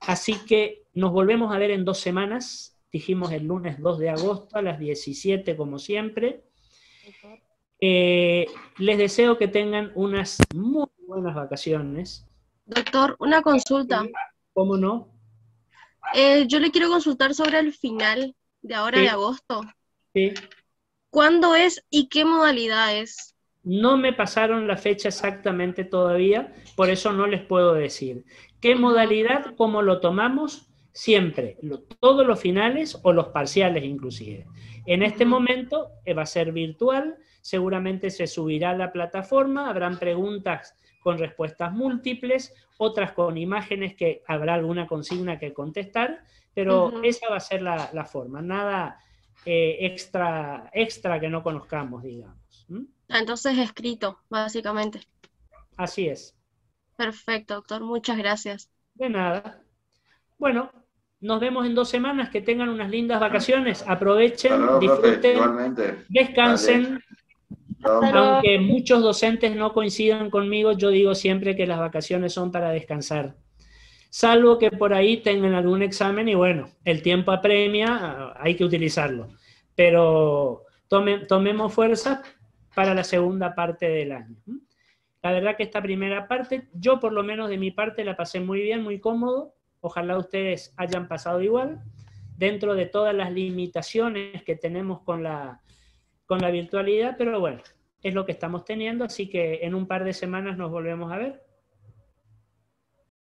Así que nos volvemos a ver en 2 semanas, dijimos el lunes 2 de agosto a las 17 como siempre. Les deseo que tengan unas muy buenas vacaciones. Doctor, una consulta. ¿Cómo no? Yo le quiero consultar sobre el final de ahora Sí. de agosto. Sí. ¿Cuándo es y qué modalidad es? No me pasaron la fecha exactamente todavía, por eso no les puedo decir. ¿Qué modalidad, cómo lo tomamos? Siempre, todos los finales o los parciales inclusive. En este momento va a ser virtual, seguramente se subirá a la plataforma, habrán preguntas con respuestas múltiples, otras con imágenes que habrá alguna consigna que contestar, pero esa va a ser la forma, nada extra que no conozcamos, digamos. Entonces escrito, básicamente. Así es. Perfecto, doctor. Muchas gracias. De nada. Bueno, nos vemos en 2 semanas. Que tengan unas lindas vacaciones. Aprovechen, luego, disfruten, profe, igualmente. descansen. Dale. Aunque muchos docentes no coincidan conmigo, yo digo siempre que las vacaciones son para descansar. salvo que por ahí tengan algún examen y bueno, el tiempo apremia, hay que utilizarlo. Pero tomemos fuerza para la segunda parte del año. La verdad que esta primera parte, yo por lo menos de mi parte la pasé muy bien, muy cómodo. Ojalá ustedes hayan pasado igual, dentro de todas las limitaciones que tenemos con la virtualidad, pero bueno, es lo que estamos teniendo, así que en un par de semanas nos volvemos a ver.